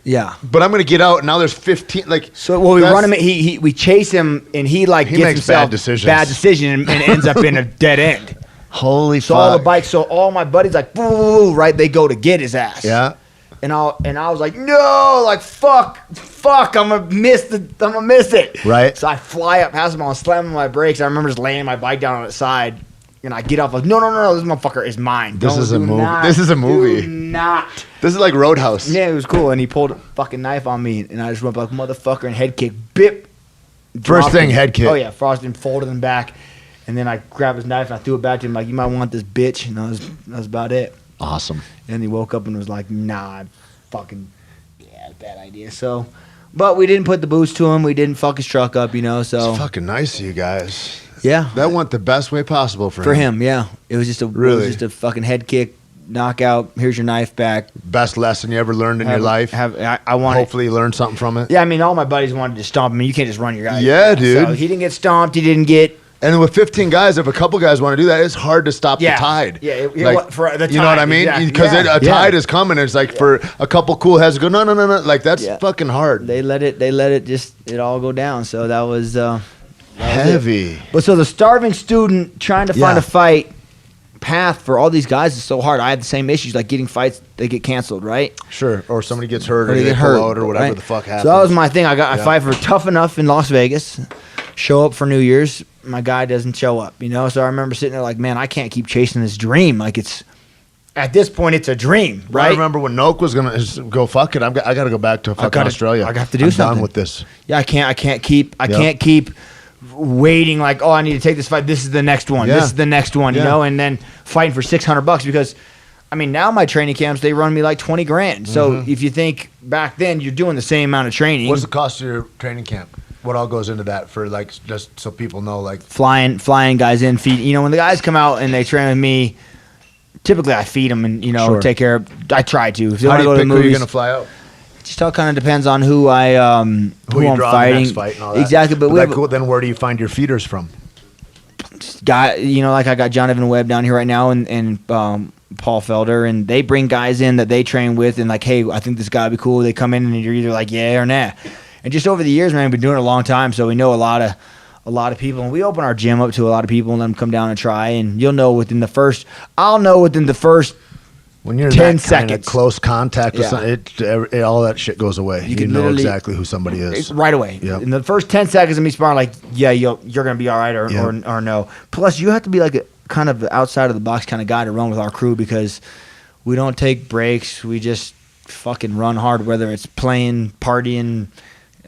Yeah. But I'm going to get out, and now there's 15. Like, So we run him. We chase him, and he gets makes himself bad decisions. Bad decision, and ends up in a dead end. Holy So all the bikes. So all my buddies like, boo, right? They go to get his ass. Yeah. And I was like, no, like fuck, I'm gonna miss it. Right. So I fly up past him, I'm slamming my brakes. I remember just laying my bike down on its side, and I get off like, no, this motherfucker is mine. This is a Do movie. not- This is a movie. Do not. This is like Roadhouse. Yeah, it was cool, and he pulled a fucking knife on me, and I just went like motherfucker and head kick, bip. First Dropped thing, him. head kick. Oh yeah, frosted him, folded him back, and then I grabbed his knife and I threw it back to him like, you might want this bitch, and that was about it. Awesome. And he woke up and was like, nah, bad idea. So, but we didn't put the boost to him. We didn't fuck his truck up, you know. So It's fucking nice of you guys. yeah, That went the best way possible for him. Yeah, it was just a fucking head kick, knockout. Here's your knife back. Best lesson you ever learned in your life. I wanted. Hopefully you learned something from it. Yeah, I mean, all my buddies wanted to stomp him. You can't just run your guy. Yeah, dude. So he didn't get stomped. He didn't get. And with 15 guys, if a couple guys want to do that, it's hard to stop Yeah. the tide. Yeah, like, for the you know what tide, I mean? exactly. Because Yeah. a tide is coming. It's like for a couple cool heads to go, no. Like that's Yeah. fucking hard. They let it just all go down. So that was Heavy. But so the starving student trying to find Yeah. a fight path for all these guys is so hard. I had the same issues, like getting fights, they get canceled, right? Sure. Or somebody gets hurt or, Or they get pull hurt out or whatever right? the fuck happens. So that was my thing. I Yeah. fight for Tough Enough in Las Vegas. Show up for New Year's. My guy doesn't show up, you know? So I remember sitting there like, man, I can't keep chasing this dream. Like it's, at this point, it's a dream, right? I remember when Noak was going to go, fuck it, I got to go back to fucking Australia. I have to do I'm something done with this. Yeah, I can't keep waiting like, oh, I need to take this fight. This is the next one. Yeah. This is the next one, you Yeah. know, and then fighting for $600 because I mean, now my training camps, they run me like 20 grand. So if you think back then you're doing the same amount of training. What's the cost of your training camp? What all goes into that for like, just so people know, like flying guys in, feed, you know, when the guys come out and they train with me, typically I feed them and, you know, Sure. take care of, I try to. If they how want do to you go to pick the who you're movies, going to fly out? just all kind of depends on who I, who you I'm draw in the fighting. next fight and all that. Exactly. But we have cool. Then where do you find your feeders from? guy, you know, like I got John Evan Webb down here right now and Paul Felder, and they bring guys in that they train with and like, hey, I think this guy would be cool. They come in and you're either like, yeah or nah. And just over the years, man, we've been doing it a long time, so we know a lot of people, and we open our gym up to a lot of people and let them come down and try, and I'll know within the first When you're 10 in that kind seconds. of close contact with Yeah. something, all that shit goes away. You can know literally- exactly who somebody is. right away. Yep. In the first 10 seconds of me sparring, like, yeah, you're going to be all right or no. Plus, you have to be like a kind of outside of the box kind of guy to run with our crew because we don't take breaks. We just fucking run hard, whether it's playing, partying,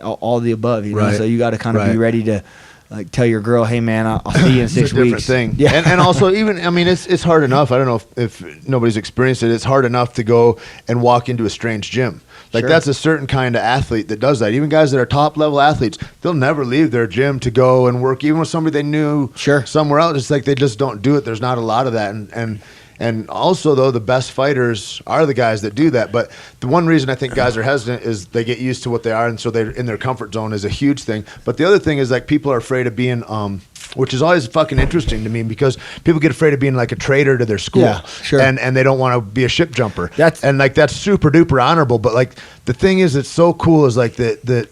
all the above. You know? Right. So you got to kind of be Right. ready to like tell your girl, hey, man, I'll see you in 6 It's a different weeks. thing. Yeah. And also, even, I mean, it's hard enough. I don't know if nobody's experienced it. It's hard enough to go and walk into a strange gym. Like, Sure. that's a certain kind of athlete that does that. Even guys that are top-level athletes, they'll never leave their gym to go and work, even with somebody they knew Sure. somewhere else. It's like they just don't do it. There's not a lot of that. And also, though, the best fighters are the guys that do that. But the one reason I think guys are hesitant is they get used to what they are, and so they're in their comfort zone is a huge thing. But the other thing is, like, people are afraid of being, which is always fucking interesting to me because people get afraid of being like a traitor to their school. Yeah, sure. And they don't want to be a ship jumper. That's super duper honorable. But, like, the thing is, it's so cool is, like, that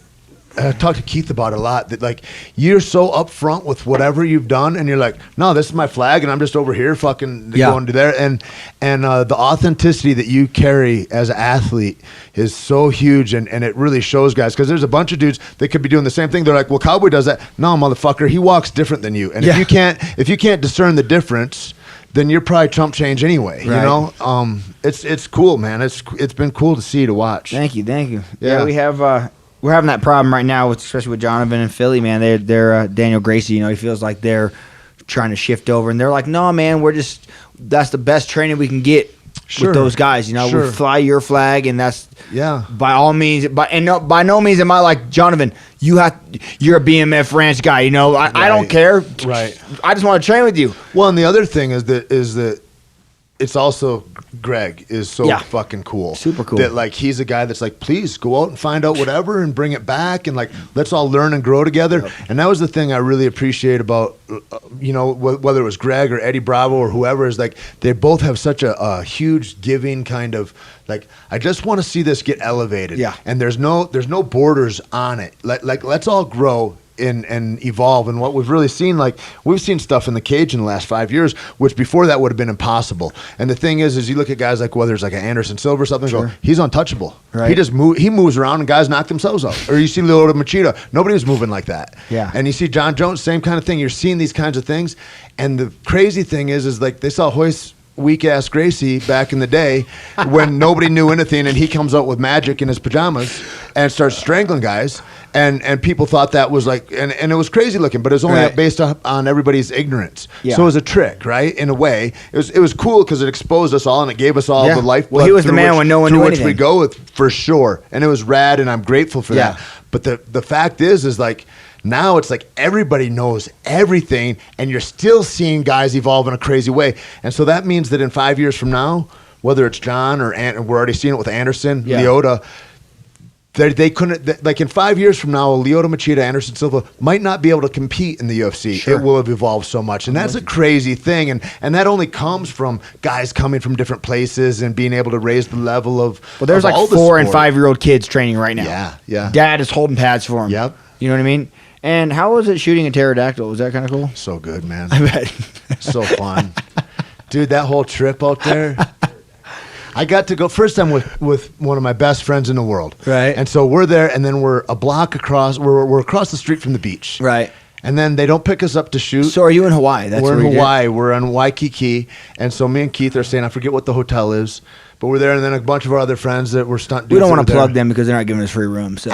I talked to Keith about it a lot, that like you're so upfront with whatever you've done, and you're like, no, this is my flag, and I'm just over here fucking going to there, and the authenticity that you carry as an athlete is so huge, and it really shows guys, because there's a bunch of dudes that could be doing the same thing. They're like, well, Cowboy does that. No, motherfucker, he walks different than you, and if you can't discern the difference, then you're probably chump change anyway. You know, it's cool, man. It's been cool to watch. Thank you. Yeah, we have we're having that problem right now, especially with Jonathan and Philly, man. They're Daniel Gracie. You know, he feels like they're trying to shift over, and they're like, no, man, that's the best training we can get with those guys. You know, we fly your flag, and that's by all means. By no means am I like, Jonathan, you're a BMF ranch guy. You know, I don't care. Right. I just want to train with you. Well, and the other thing is that it's also Greg is so fucking cool. Super cool. That like he's a guy that's like, please go out and find out whatever and bring it back, and like let's all learn and grow together. Yep. And that was the thing I really appreciate about whether it was Greg or Eddie Bravo or whoever, is like they both have such a huge giving kind of like, I just want to see this get elevated. Yeah. And there's no borders on it. Like let's all grow and evolve. And what we've really seen, like we've seen stuff in the cage in the last 5 years, which before that would have been impossible. And the thing is you look at guys like, whether it's like an Anderson Silva or something, go, he's untouchable. Right. He moves around and guys knock themselves out. Or you see Lyoto Machida, nobody was moving like that. Yeah. And you see John Jones, same kind of thing. You're seeing these kinds of things. And the crazy thing is like they saw Hoist weak-ass Gracie back in the day when nobody knew anything, and he comes out with magic in his pajamas and starts strangling guys, and people thought that was like, and it was crazy looking, but it was only based on everybody's ignorance. Yeah. So it was a trick, right? In a way, it was cool because it exposed us all and it gave us all the lifeblood. Well, he was the man when no one knew anything. Through which we go with, for sure, and it was rad, and I'm grateful for that. But the fact is like, now it's like everybody knows everything, and you're still seeing guys evolve in a crazy way. And so that means that in 5 years from now, whether it's John or we're already seeing it with Anderson, Lyoto, they couldn't, like in 5 years from now, Lyoto Machida, Anderson Silva might not be able to compete in the UFC. Sure. It will have evolved so much. And that's a crazy thing. And that only comes from guys coming from different places and being able to raise the level of. Well, there's like 4 and 5 year old kids training right now. Yeah, yeah. Dad is holding pads for them. Yep. You know what I mean? And how was it shooting a pterodactyl? Was that kind of cool? So good, man. I bet. So fun. Dude, that whole trip out there. I got to go first time with one of my best friends in the world. Right. And so we're there, and then we're a block across. We're across the street from the beach. Right. And then they don't pick us up to shoot. So are you in Hawaii? We're in Hawaii. We're in Waikiki. And so me and Keith are staying. I forget what the hotel is. But we're there, and then a bunch of our other friends that were stunt dudes. We don't want to plug them because they're not giving us free room. So.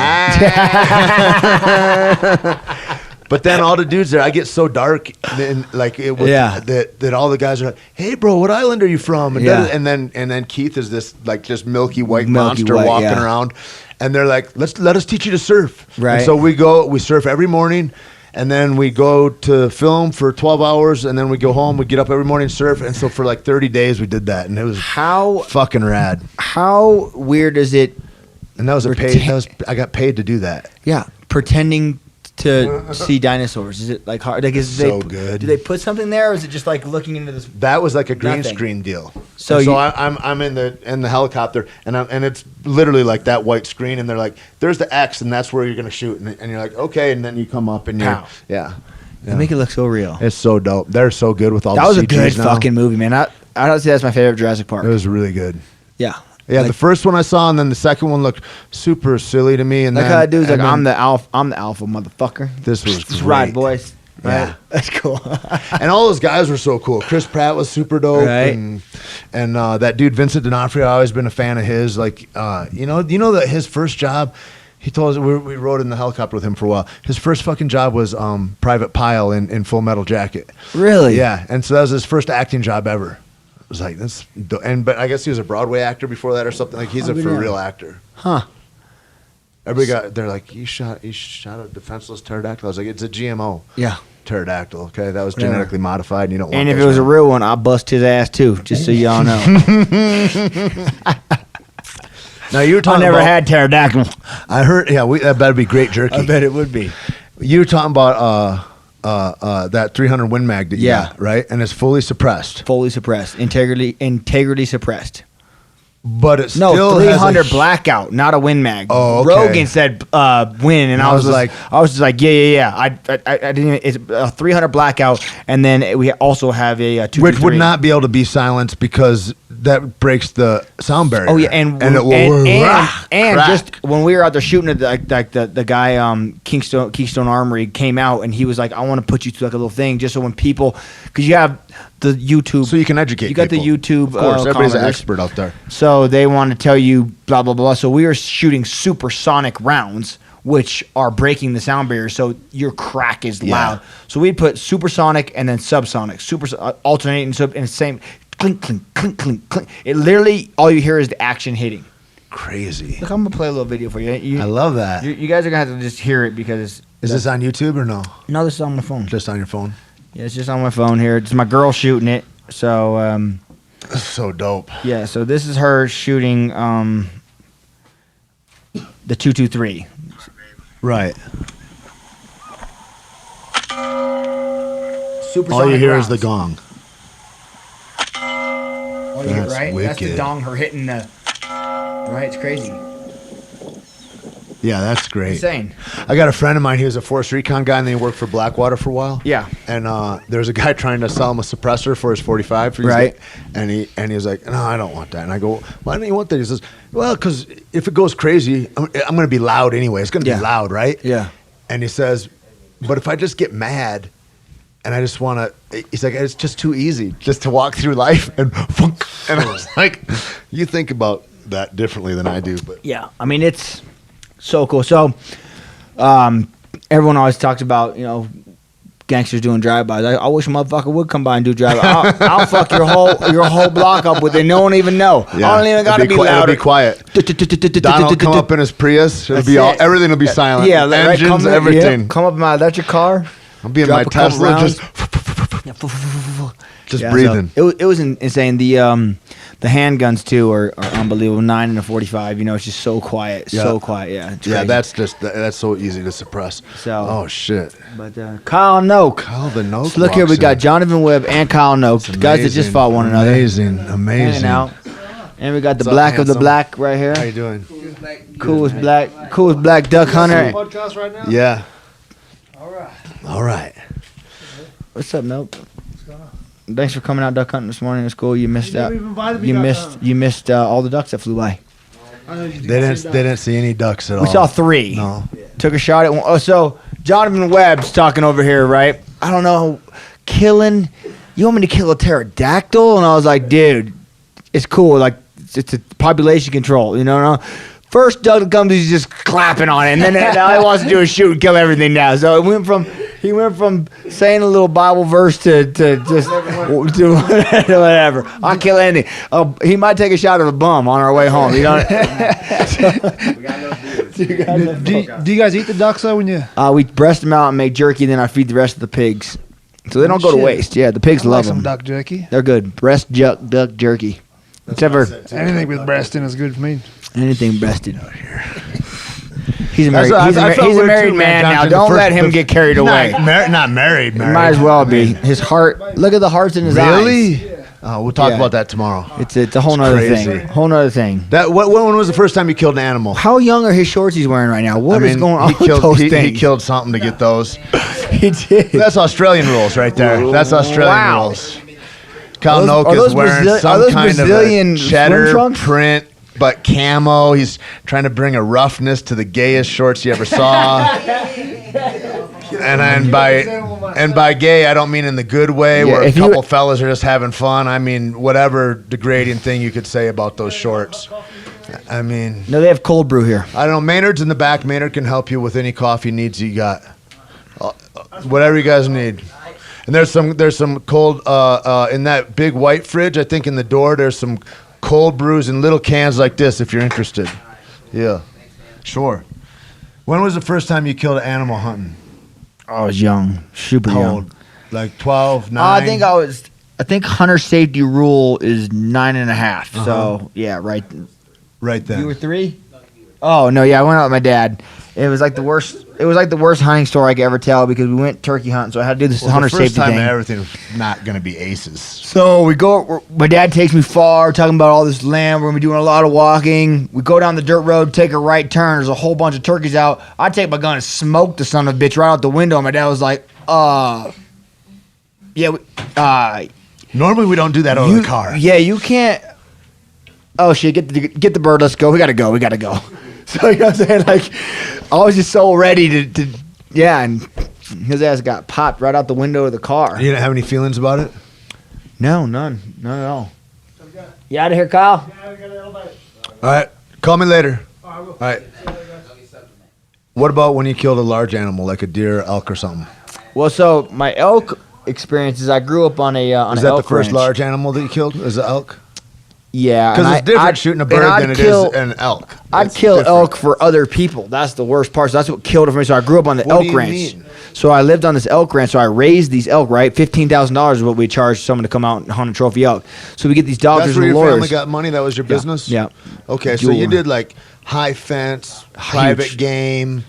But then all the dudes there, I get so dark, and like that all the guys are like, "Hey, bro, what island are you from?" And, and then Keith is this like just milky white monster walking around, and they're like, let us teach you to surf." Right. And so we surf every morning. And then we go to film for 12 hours, and then we go home. We get up every morning and surf. And so for like 30 days, we did that, and it was fucking rad. How weird is it? And that was I got paid to do that. Yeah, pretending to see dinosaurs. Is it like hard? Like, good. Do they put something there, or is it just like looking into this? That was like a green screen deal. So I'm in the helicopter, and it's literally like that white screen, and they're like, "There's the X, and that's where you're gonna shoot," and you're like, "Okay," and then you come up and They make it look so real. It's so dope. They're so good with all. That was a good fucking movie, man. I would say that's my favorite Jurassic Park. It was really good. Yeah. Yeah, the first one I saw, and then the second one looked super silly to me. And that guy dude's like, I'm the alpha motherfucker. This was great. Right, boys. Right? Yeah, that's cool. And all those guys were so cool. Chris Pratt was super dope, right? And that dude Vincent D'Onofrio, I've always been a fan of his. Like, you know that his first job. He told us, we rode in the helicopter with him for a while. His first fucking job was Private Pile in Full Metal Jacket. Really? Yeah, and so that was his first acting job ever. Was like this, but I guess he was a Broadway actor before that or something. Like he's a for real actor. Huh. They're like, he shot a defenseless pterodactyl. I was like, it's a GMO. Yeah. Pterodactyl. Okay, that was genetically modified, and you don't want. And if it was a real one, I'll bust his ass too, just so y'all know. Now you were talking. I never had pterodactyl. I heard. Yeah, that better be great jerky. I bet it would be. You were talking about that 300 Win Mag that you got, right? And it's fully suppressed. Fully suppressed. Integrity suppressed. but it No, still 300 has blackout, not a win mag. Oh, okay. Rogan said win, and I was just like, yeah. I didn't. It's a 300 blackout, and then we also have a 223. which would not be able to be silenced because that breaks the sound barrier. Oh yeah, and it will crack. just when we were out there shooting it, like the guy Keystone Armory came out, and he was like, I want to put you through like a little thing, just so when people, because you have the YouTube, so you can educate. You got people. the YouTube. Of course, everybody's an commenters. expert out there. So they want to tell you blah blah blah. So we are shooting supersonic rounds, which are breaking the sound barrier, so your crack is loud. So we put supersonic and then subsonic, alternating in the same clink clink clink clink clink. It literally all you hear is the action hitting. Crazy. Look, I'm gonna play a little video for you. I love that. You guys are gonna have to just hear it because Is this on YouTube or no? No, this is on my phone. Just on your phone? Yeah, it's just on my phone here. It's my girl shooting it. So That's so dope. yeah, so this is her shooting the 223. Right. Supersonic All you hear rounds. is the gong. All you hear, That's right? That's the wicked. dong, her hitting the. Right, it's crazy. Yeah, that's great. Insane. I got a friend of mine. He was a Force Recon guy, and then he worked for Blackwater for a while. Yeah. And there was a guy trying to sell him a suppressor for his 45. For his Right. and he was like, no, I don't want that. And I go, why don't you want that? He says, well, because if it goes crazy, I'm going to be loud anyway. It's going to Yeah. be loud, right? Yeah. And he says, but if I just get mad and I just want to, he's like, it's just too easy just to walk through life and funk. And I was like, you think about that differently than I do. But Yeah, I mean it's so cool. So, everyone always talks about gangsters doing drive-bys. I wish a motherfucker would come by and do drive-by. I'll fuck your whole block up with it. No one even know. yeah, I don't even gotta be It'll loud. be quiet. Don will come up in his Prius. It'll be all, everything will be silent. Yeah, right, Engines, everything. Yeah, come up in my electric car. I'll be in drop my a couple Tesla, rounds. just Yeah, breathing. So it was insane. The handguns too are unbelievable. 9 and a 45. It's just so quiet, Yeah. so quiet. Yeah, it's Yeah, crazy. that's so easy to suppress. So- oh shit, But Kyle Noak. Kyle the Noak. So look here, we walks got in. Jonathan Webb and Kyle Noak, the guys that just Amazing, fought one another. Amazing, Hanging amazing. out. And we got the What's up, black of the handsome? black right here. How you doing? Coolest black duck hunter. Podcast right now? Yeah. All right. All right. What's up, Noak? Thanks for coming out duck hunting this morning. It's cool. You missed out. never even invited me You duck missed. hunting. You missed all the ducks that flew by. I know you They didn't see any ducks at all. We saw 3. No. Took a shot at one. Oh, so Jonathan Webb's talking over here, right? I don't know. Killing. You want me to kill a pterodactyl? And I was like, dude, it's cool. Like, it's a population control. No. First duck that comes, he's just clapping on it, and then all he wants to do is shoot and kill everything now. So he went from saying a little Bible verse to just to whatever. I'll kill anything. He might take a shot at a bum on our way home. Do you guys eat the ducks though when you? We breast them out and make jerky, then I feed the rest of the pigs. So they don't go to Shit. waste. Yeah, the pigs I love like some them. duck jerky. They're good. Breast duck jerky. Except for Anything with breast in is good for me. anything breasted. He's a That's married, what he's a, I mar- felt he's a weird married too, man now. Johnson. Don't let him get carried away. Not married. He might as well be. His heart. Look at the hearts in his eyes. Really? Oh, we'll talk Yeah. about that tomorrow. It's a whole nother crazy. thing. Whole nother thing. When was the first time you killed an animal? How young are his shorts he's wearing right now? What is going on He with killed, those he things? killed something to get those. He did. That's Australian rules right there. That's Australian Wow. rules. Kyle Are Noak those is wearing Brazil- are some those kind Brazilian of a swim cheddar trunks? print, but camo. He's trying to bring a roughness to the gayest shorts you ever saw. And by gay, I don't mean in the good way, Yeah, where a if you- couple fellas are just having fun. I mean whatever degrading thing you could say about those shorts. I mean, No, they have cold brew here. I don't know. Maynard's in the back. Maynard can help you with any coffee needs you got. Whatever you guys need. And there's some cold in that big white fridge. I think in the door there's some cold brews in little cans like this. If you're interested. Yeah, sure. When was the first time you killed an animal hunting? I was young, super How young. old? Like 12, 9? I think hunter safety rule is 9.5. So yeah, right. Right then. You were 3? Oh no, yeah, I went out with my dad. It was like the worst It was like the worst hunting story I could ever tell because we went turkey hunting, so I had to do this hunter safety thing. The first time everything's not going to be aces. So we go. My dad takes me far, talking about all this land. We're gonna be doing a lot of walking. We go down the dirt road, take a right turn. There's a whole bunch of turkeys out. I take my gun and smoke the son of a bitch right out the window. And my dad was like, yeah. Normally we don't do that over the car. Yeah, you can't. Oh shit! Get the bird. Let's go. We gotta go. So you know what I'm saying? Like, I was just so ready to and his ass got popped right out the window of the car. You didn't have any feelings about it? No, none at all. You out of here, Kyle? All right, call me later. All right. What about when you killed a large animal like a deer, elk, or something? Well, so my elk experiences, I grew up on a on Is an that elk the first ranch. large animal that you killed? Is it elk? Yeah, Because it's different shooting a bird than it is an elk. I'd kill elk for other people. That's the worst part. So that's what killed it for me. So I grew up on the elk ranch. So I lived on this elk ranch. So I raised these elk, right? $15,000 is what we charged someone to come out and hunt a trophy elk. So we get these doctors That's where and your lawyers. family got money? That was your business? Yeah. Okay, so you did like high fence, private game,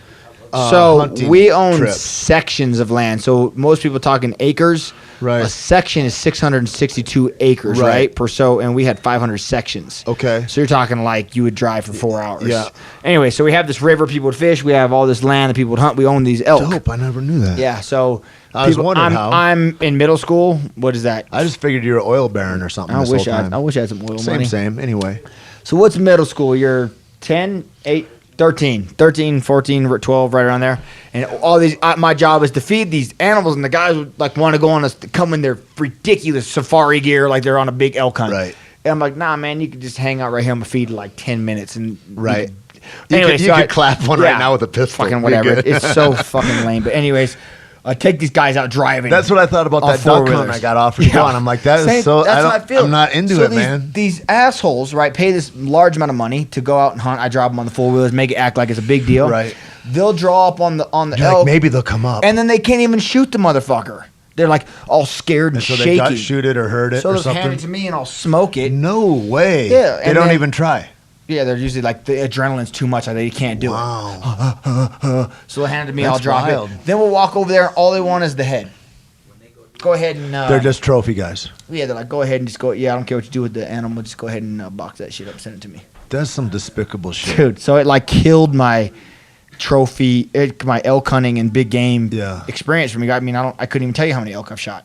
So hunting we own trips. sections of land. So most people talking acres. Right. A section is 662 acres, right? And we had 500 sections. Okay. So you're talking like you would drive for 4 hours. Yeah. Anyway, so we have this river people would fish. We have all this land that people would hunt. We own these elk. Dope, I never knew that. Yeah. So I was wondering how. I'm in middle school. What is that? I just figured you were an oil baron or something. I this wish whole time. I had some oil money. Same. Anyway. So what's middle school? You're 10, 8, 13, 14, 12, right around there. And all these, my job is to feed these animals, and the guys would like want to go on come in their ridiculous safari gear, like they're on a big elk hunt. Right. And I'm like, nah, man, you could just hang out right here on my feed in like 10 minutes. And Right. Anyway, you could clap one right now with a pistol. Fucking You're whatever. good. It's so fucking lame. But anyways, I take these guys out driving. That's what I thought about on that duck hunt four-wheelers. I got offered to go on. I'm like, that is so. That's how I feel. I'm not into So it, these, man. These assholes, right, pay this large amount of money to go out and hunt. I drive them on the four-wheelers, make it act like it's a big deal. Right. They'll draw up on the You're elk, like, maybe they'll come up. and then they can't even shoot the motherfucker. They're like all scared and so shaky. they got shoot it or hurt it so or they'll hand something. it to me and I'll smoke it. No way. Yeah, They and don't then- even try. Yeah, they're usually like the adrenaline's too much. Like they can't do Wow. it. So they'll hand it to me. That's I'll drop wild. it. Then we'll walk over there. And all they want is the head. Go ahead and. They're just trophy guys. Yeah, they're like, go ahead and just go. Yeah, I don't care what you do with the animal. Just go ahead and box that shit up. Send it to me. That's some despicable shit. Dude, so it like killed my trophy, my elk hunting and big game experience for me. I mean, I couldn't even tell you how many elk I've shot.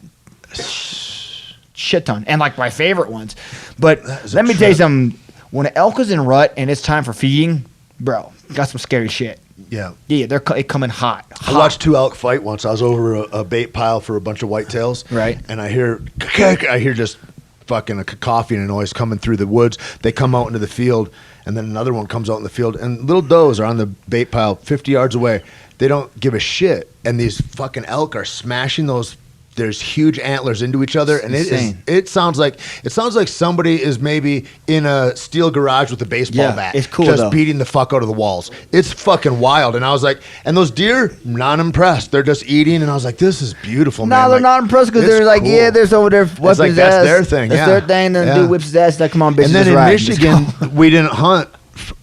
Shit ton, and like my favorite ones. But let me tell you something. When an elk is in rut and it's time for feeding, bro, got some scary shit. Yeah. Yeah, they're coming hot. I watched two elk fight once. I was over a bait pile for a bunch of whitetails. Right. And I hear just fucking a cacophony and a noise coming through the woods. They come out into the field, and then another one comes out in the field, and little does are on the bait pile 50 yards away. They don't give a shit. And these fucking elk are smashing those. There's huge antlers into each other, and it sounds like somebody is maybe in a steel garage with a baseball bat. It's cool just though. beating the fuck out of the walls. It's fucking wild. And I was like, and those deer, not impressed. They're just eating, and I was like, this is beautiful, man. No, they're Like, not impressed because it's they're like, cool. yeah, there's over there whipping like, his that's ass. their thing, That's yeah. their thing. Then the Yeah. dude whips his ass. Like, come on, bitch. And then just in ride. Michigan, we didn't hunt.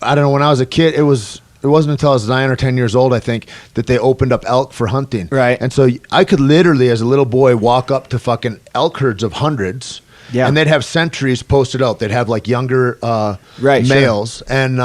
I don't know, when I was a kid, it wasn't until I was 9 or 10 years old, I think, that they opened up elk for hunting. Right. And so I could literally, as a little boy, walk up to fucking elk herds of hundreds. Yeah. And they'd have sentries posted out. They'd have like younger Right, sure. males. And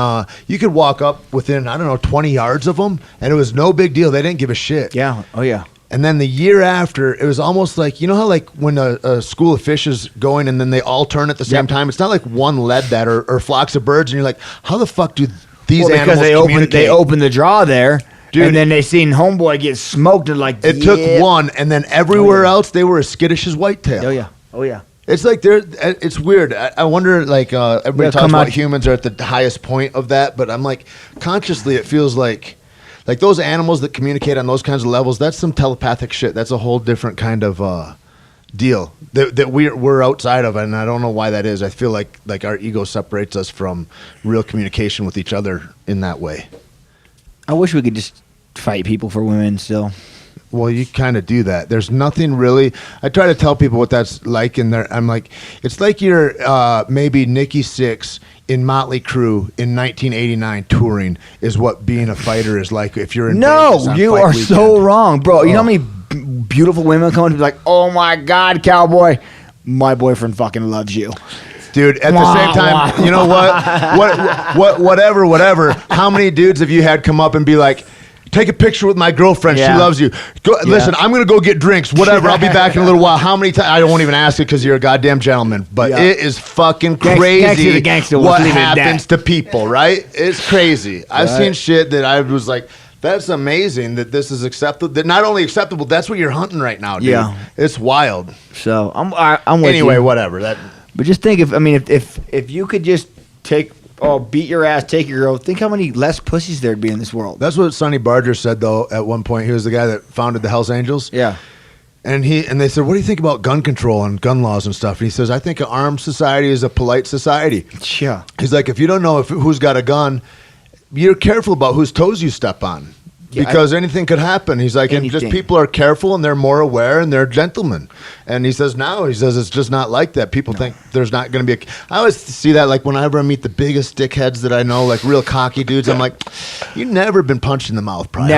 you could walk up within, 20 yards of them, and it was no big deal. They didn't give a shit. Yeah. Oh, yeah. And then the year after, it was almost like, you know how like when a school of fish is going and then they all turn at the same time? It's not like one led that or flocks of birds. And you're like, how the fuck do these Well, because animals they opened the draw there, Dude. and then they seen homeboy get smoked, and like It took one, and then everywhere else, they were as skittish as whitetail. Oh yeah, oh yeah. It's like it's weird. I wonder, like, everybody Yeah, talks come about out- humans are at the highest point of that, but I'm like, consciously, it feels like those animals that communicate on those kinds of levels, that's some telepathic shit. That's a whole different kind of deal that we're outside of, and I don't know why that is. I feel like our ego separates us from real communication with each other in that way. I wish we could just fight people for women still. Well, you kind of do that. There's nothing really. I try to tell people what that's like, and I'm like, it's like you're maybe Nikki Sixx in Motley Crue in 1989 touring is what being a fighter is like. If you're in Vegas on you fight are weekend. so wrong, bro. You know how many beautiful women come up to be like, "Oh my God, Cowboy, my boyfriend fucking loves you." Dude, at the same time, you know what? Whatever. How many dudes have you had come up and be like, take a picture with my girlfriend. Yeah. She loves you. Listen, I'm going to go get drinks. Whatever. I'll be back in a little while. How many times? I won't even ask it because you're a goddamn gentleman. But it is fucking crazy what happens to people, right? It's crazy. I've seen shit that I was like, that's amazing that this is acceptable. That not only acceptable, that's what you're hunting right now, dude. Yeah. It's wild. So I'm with anyway, you. whatever. But just think if you could just beat your ass, take your girl. Think how many less pussies there'd be in this world. That's what Sonny Barger said though. At one point, he was the guy that founded the Hells Angels. Yeah. And they said, "What do you think about gun control and gun laws and stuff?" And he says, "I think an armed society is a polite society." Yeah. He's like, if you don't know who's got a gun, you're careful about whose toes you step on. Because anything could happen. He's like, and just people are careful and they're more aware and they're gentlemen. And he says it's just not like that. People think there's not going to be I always see that like whenever I meet the biggest dickheads that I know, like real cocky dudes, I'm like, you've never been punched in the mouth, probably.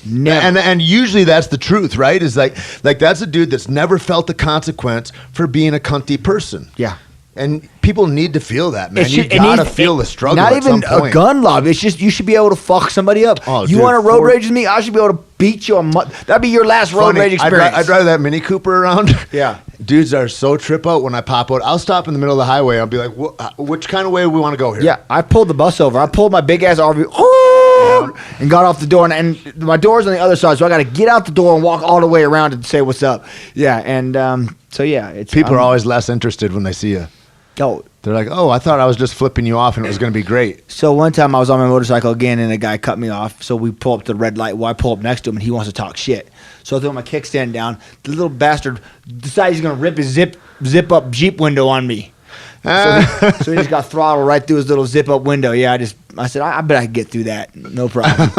Never. And usually that's the truth, right? Is like that's a dude that's never felt the consequence for being a cunty person. Yeah. And people need to feel that, man. You gotta feel the struggle. Not at even some point. a gun love. It's just you should be able to fuck somebody up. Oh, you dude, want to road rage with me? I should be able to beat you on. That'd be your last road rage experience. I'd drive that Mini Cooper around. Yeah. Dudes are so trip out when I pop out. I'll stop in the middle of the highway. I'll be like, which kind of way we want to go here? Yeah, I pulled the bus over. I pulled my big ass RV and got off the door. And my door's on the other side, so I got to get out the door and walk all the way around and say what's up. Yeah, and people are always less interested when they see you. Oh, they're like, oh, I thought I was just flipping you off and it was going to be great. So one time I was on my motorcycle again and a guy cut me off. So we pull up to the red light. Well, I pull up next to him and he wants to talk shit. So I throw my kickstand down. The little bastard decides he's going to rip his zip up Jeep window on me. So he just got throttled right through his little zip up window. Yeah, I said, I bet I could get through that. No problem.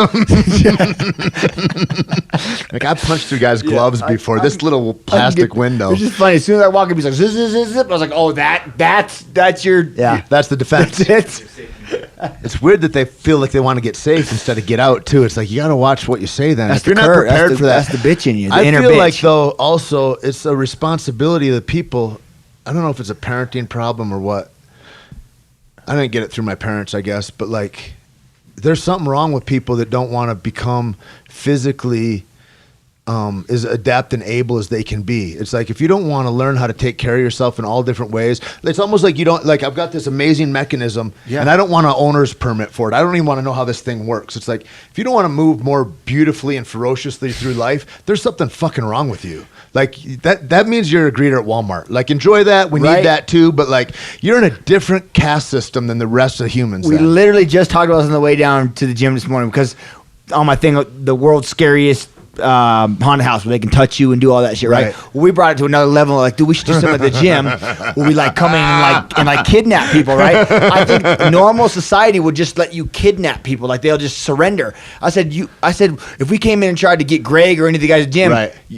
Like I punched through guys' gloves before. This little plastic window. It's just funny. As soon as I walk up, he's like, zip, zip, zip, zip. I was like, oh, that's your... Yeah, that's the defense. That's it. It's weird that they feel like they want to get safe instead of get out, too. It's like, you got to watch what you say then. That's if you're not prepared for that. That's the bitch in you, the I inner feel bitch. like, though, also, it's a responsibility of the people. I don't know if it's a parenting problem or what. I didn't get it through my parents, I guess. But, like, there's something wrong with people that don't want to become physically as adept and able as they can be. It's like if you don't want to learn how to take care of yourself in all different ways, it's almost like you don't, like I've got this amazing mechanism and I don't want an owner's permit for it. I don't even want to know how this thing works. It's like if you don't want to move more beautifully and ferociously through life, there's something fucking wrong with you. Like that means you're a greeter at Walmart. Like enjoy that. We need that too. But like you're in a different caste system than the rest of the humans. We literally just talked about this on the way down to the gym this morning because on my thing, the world's scariest haunted house where they can touch you and do all that shit, right? Well, we brought it to another level. Like, dude, we should do something at the gym where we like come in and like kidnap people, right? I think normal society would just let you kidnap people, like they'll just surrender. I said if we came in and tried to get Greg or any of the guys at the gym,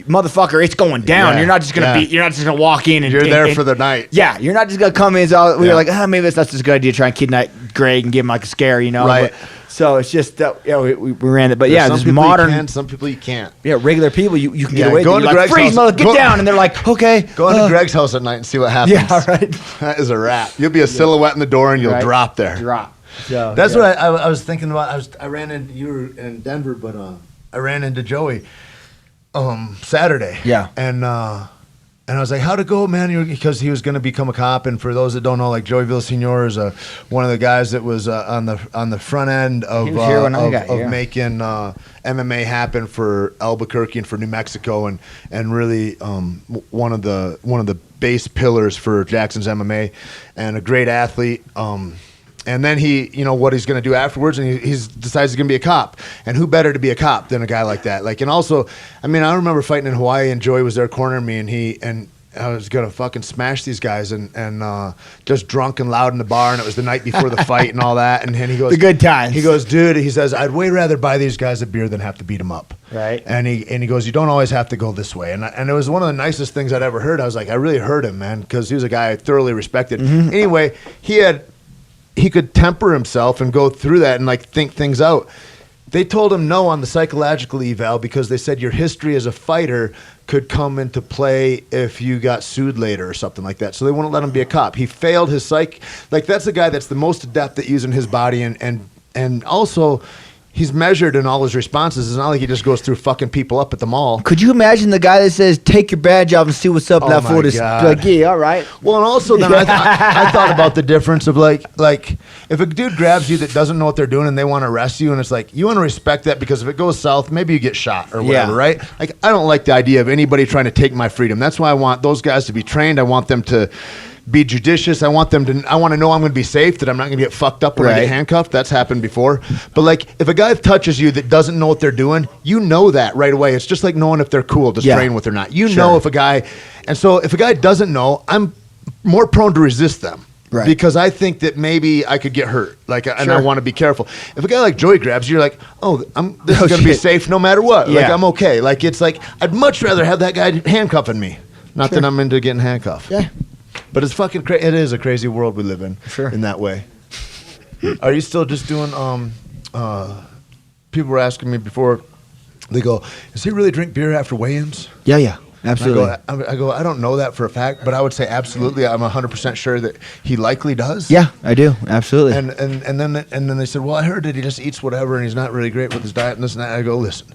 motherfucker, it's going down. Yeah. You're not just gonna walk in and you're there for the night. Yeah, you're not just gonna come in. So we were like, maybe that's not such a good idea to try and kidnap Greg and give him like a scare, you know? Right. So it's just we ran it, but There's this some modern. you can, some people you can't. Yeah, regular people you can get away. Go You're into like, Greg's freeze, house. mother, get down, and they're like, okay. Go into Greg's house at night and see what happens. Yeah, right. That is a wrap. You'll be a silhouette in the door and you'll drop there. So, that's what I was thinking about. I ran into you were in Denver, but I ran into Joey Saturday. Yeah, and I was like, how'd it go, man? Because he was going to become a cop. And for those that don't know, like Joey Villasenor is one of the guys that was on the front end of making MMA happen for Albuquerque and for New Mexico, and really one of the base pillars for Jackson's MMA, and a great athlete. And then he, what he's going to do afterwards, and he decides he's going to be a cop. And who better to be a cop than a guy like that? Like, and also, I mean, I remember fighting in Hawaii, and Joey was there cornering me, and I was gonna fucking smash these guys and just drunk and loud in the bar, and it was the night before the fight and all that. And he goes, the good times. He goes, dude. He says, I'd way rather buy these guys a beer than have to beat them up. Right. And he goes, you don't always have to go this way. And it was one of the nicest things I'd ever heard. I was like, I really heard him, man, because he was a guy I thoroughly respected. Mm-hmm. Anyway, he could temper himself and go through that and like think things out. They told him no on the psychological eval because they said your history as a fighter could come into play if you got sued later or something like that. So they wouldn't let him be a cop. He failed his psych. Like, that's the guy that's the most adept at using his body and also he's measured in all his responses. It's not like he just goes through fucking people up at the mall. Could you imagine the guy that says, take your badge off and see what's up? Oh Left my foot is God. like, yeah, all right. Well, and also then I thought about the difference of like if a dude grabs you that doesn't know what they're doing and they want to arrest you, and it's like, you want to respect that because if it goes south, maybe you get shot or whatever, Yeah. right? Like, I don't like the idea of anybody trying to take my freedom. That's why I want those guys to be trained. I want them to be judicious. I want to know I'm going to be safe, that I'm not going to get fucked up when I Right. get handcuffed. That's happened before. But like, if a guy touches you that doesn't know what they're doing, you know that right away. It's just like knowing if they're cool to train with or not. You know if a guy, and so if a guy doesn't know, I'm more prone to resist them. Right. Because I think that maybe I could get hurt, and I want to be careful. If a guy like Joey grabs you, you're like, oh, this is going to be safe no matter what. Yeah. Like, I'm okay. Like, it's like, I'd much rather have that guy handcuffing me. Not that I'm into getting handcuffed. Yeah. But it's fucking crazy. It is a crazy world we live in. Sure. In that way. Are you still just doing? People were asking me before. They go, does he really drink beer after weigh-ins? Yeah, absolutely. I go, I don't know that for a fact, but I would say absolutely. I'm 100% sure that he likely does. Yeah, I do. Absolutely. And then they said, well, I heard that he just eats whatever and he's not really great with his diet and this and that. I go, listen.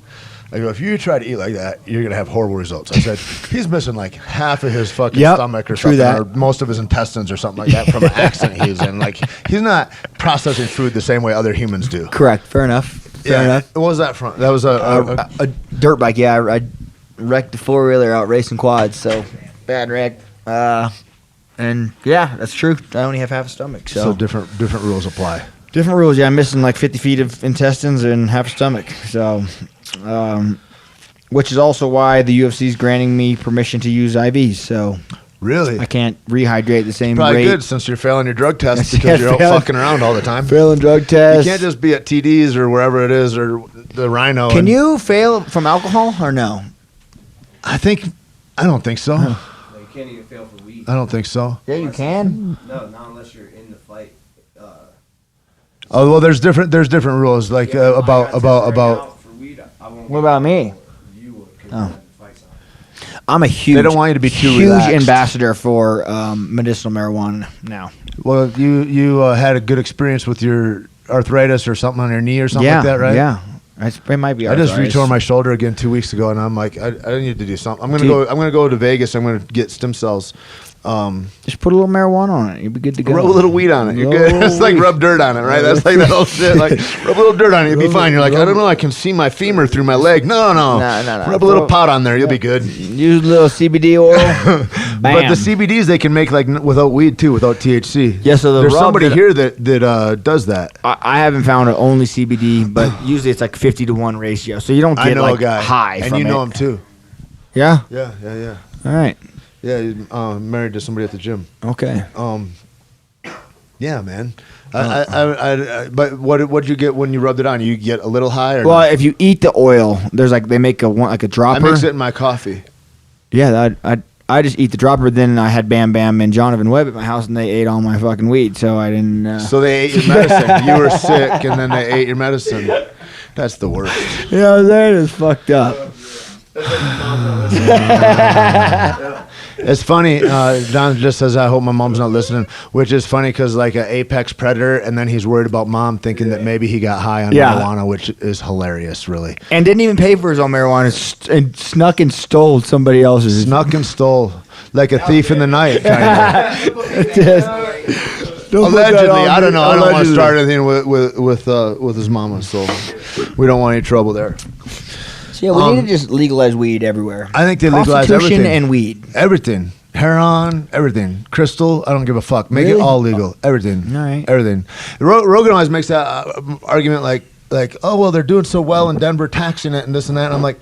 I go, if you try to eat like that, you're going to have horrible results. I said, he's missing like half of his fucking stomach or something, or most of his intestines or something like that from an accident he's in. Like, he's not processing food the same way other humans do. Correct. Fair enough. Fair enough. What was that from? That was A dirt bike, yeah. I wrecked the four-wheeler out racing quads, so bad wreck. And yeah, that's true. I only have half a stomach, so different rules apply. Different rules, yeah. I'm missing like 50 feet of intestines and half a stomach, so which is also why the UFC is granting me permission to use IVs. So really, I can't rehydrate the same probably rate. good since you're failing your drug test because you're out fucking around all the time. Failing drug tests. You can't just be at TD's or wherever it is or the Rhino. Can you fail from alcohol or no? I don't think so. No, you can't even fail for weed. I don't think so. Yeah, you can. No, not unless you're in the fight. Oh well, there's different rules like about. What about me? Oh. I'm a huge. They don't want you to be too huge relaxed. ambassador for medicinal marijuana now. Well, you had a good experience with your arthritis or something on your knee or something like that, right? Yeah, it might be. I just arthritis. retore my shoulder again 2 weeks ago, and I'm like, I need to do something. I'm gonna go to Vegas. I'm gonna get stem cells. Just put a little marijuana on it. You'll be good to go. Rub a little weed on it. You're good. It's like rub dirt on it, right? That's like that whole shit. Like rub a little dirt on it, you'll be fine. You're like, I don't know, I can see my femur through my leg. No. Rub a little pot on there, you'll be good. Use a little CBD oil. But the CBDs they can make like without weed too, without THC. Yeah, so there's somebody here that does that. I haven't found it only CBD, but usually it's like 50-to-1 ratio, so you don't get a guy. high and from you know it. him too. Yeah. Yeah. All right. Yeah, he's married to somebody at the gym. Okay. Yeah, man. But what'd you get when you rubbed it on? You get a little high, or Well, not? if you eat the oil, there's like they make a dropper. I mix it in my coffee. Yeah, I just eat the dropper. Then I had Bam Bam and Jonathan Webb at my house, and they ate all my fucking weed. So I didn't. So they ate your medicine. You were sick, and then they ate your medicine. That's the worst. Yeah, that is fucked up. It's funny. John just says, "I hope my mom's not listening," which is funny because like an apex predator, and then he's worried about mom thinking that maybe he got high on marijuana, which is hilarious, really. And didn't even pay for his own marijuana, and snuck and stole somebody else's. Snuck and stole, like a thief in the night, kind of. Allegedly, I don't know. I don't want to start anything with his mama, so we don't want any trouble there. Yeah, we need to just legalize weed everywhere. I think they legalize Prostitution everything. and weed. Everything. Heroin, everything. Crystal, I don't give a fuck. Make it all legal. Everything. All right. Everything. Rogan always makes that argument like, oh, well, they're doing so well in Denver, taxing it and this and that. And I'm like,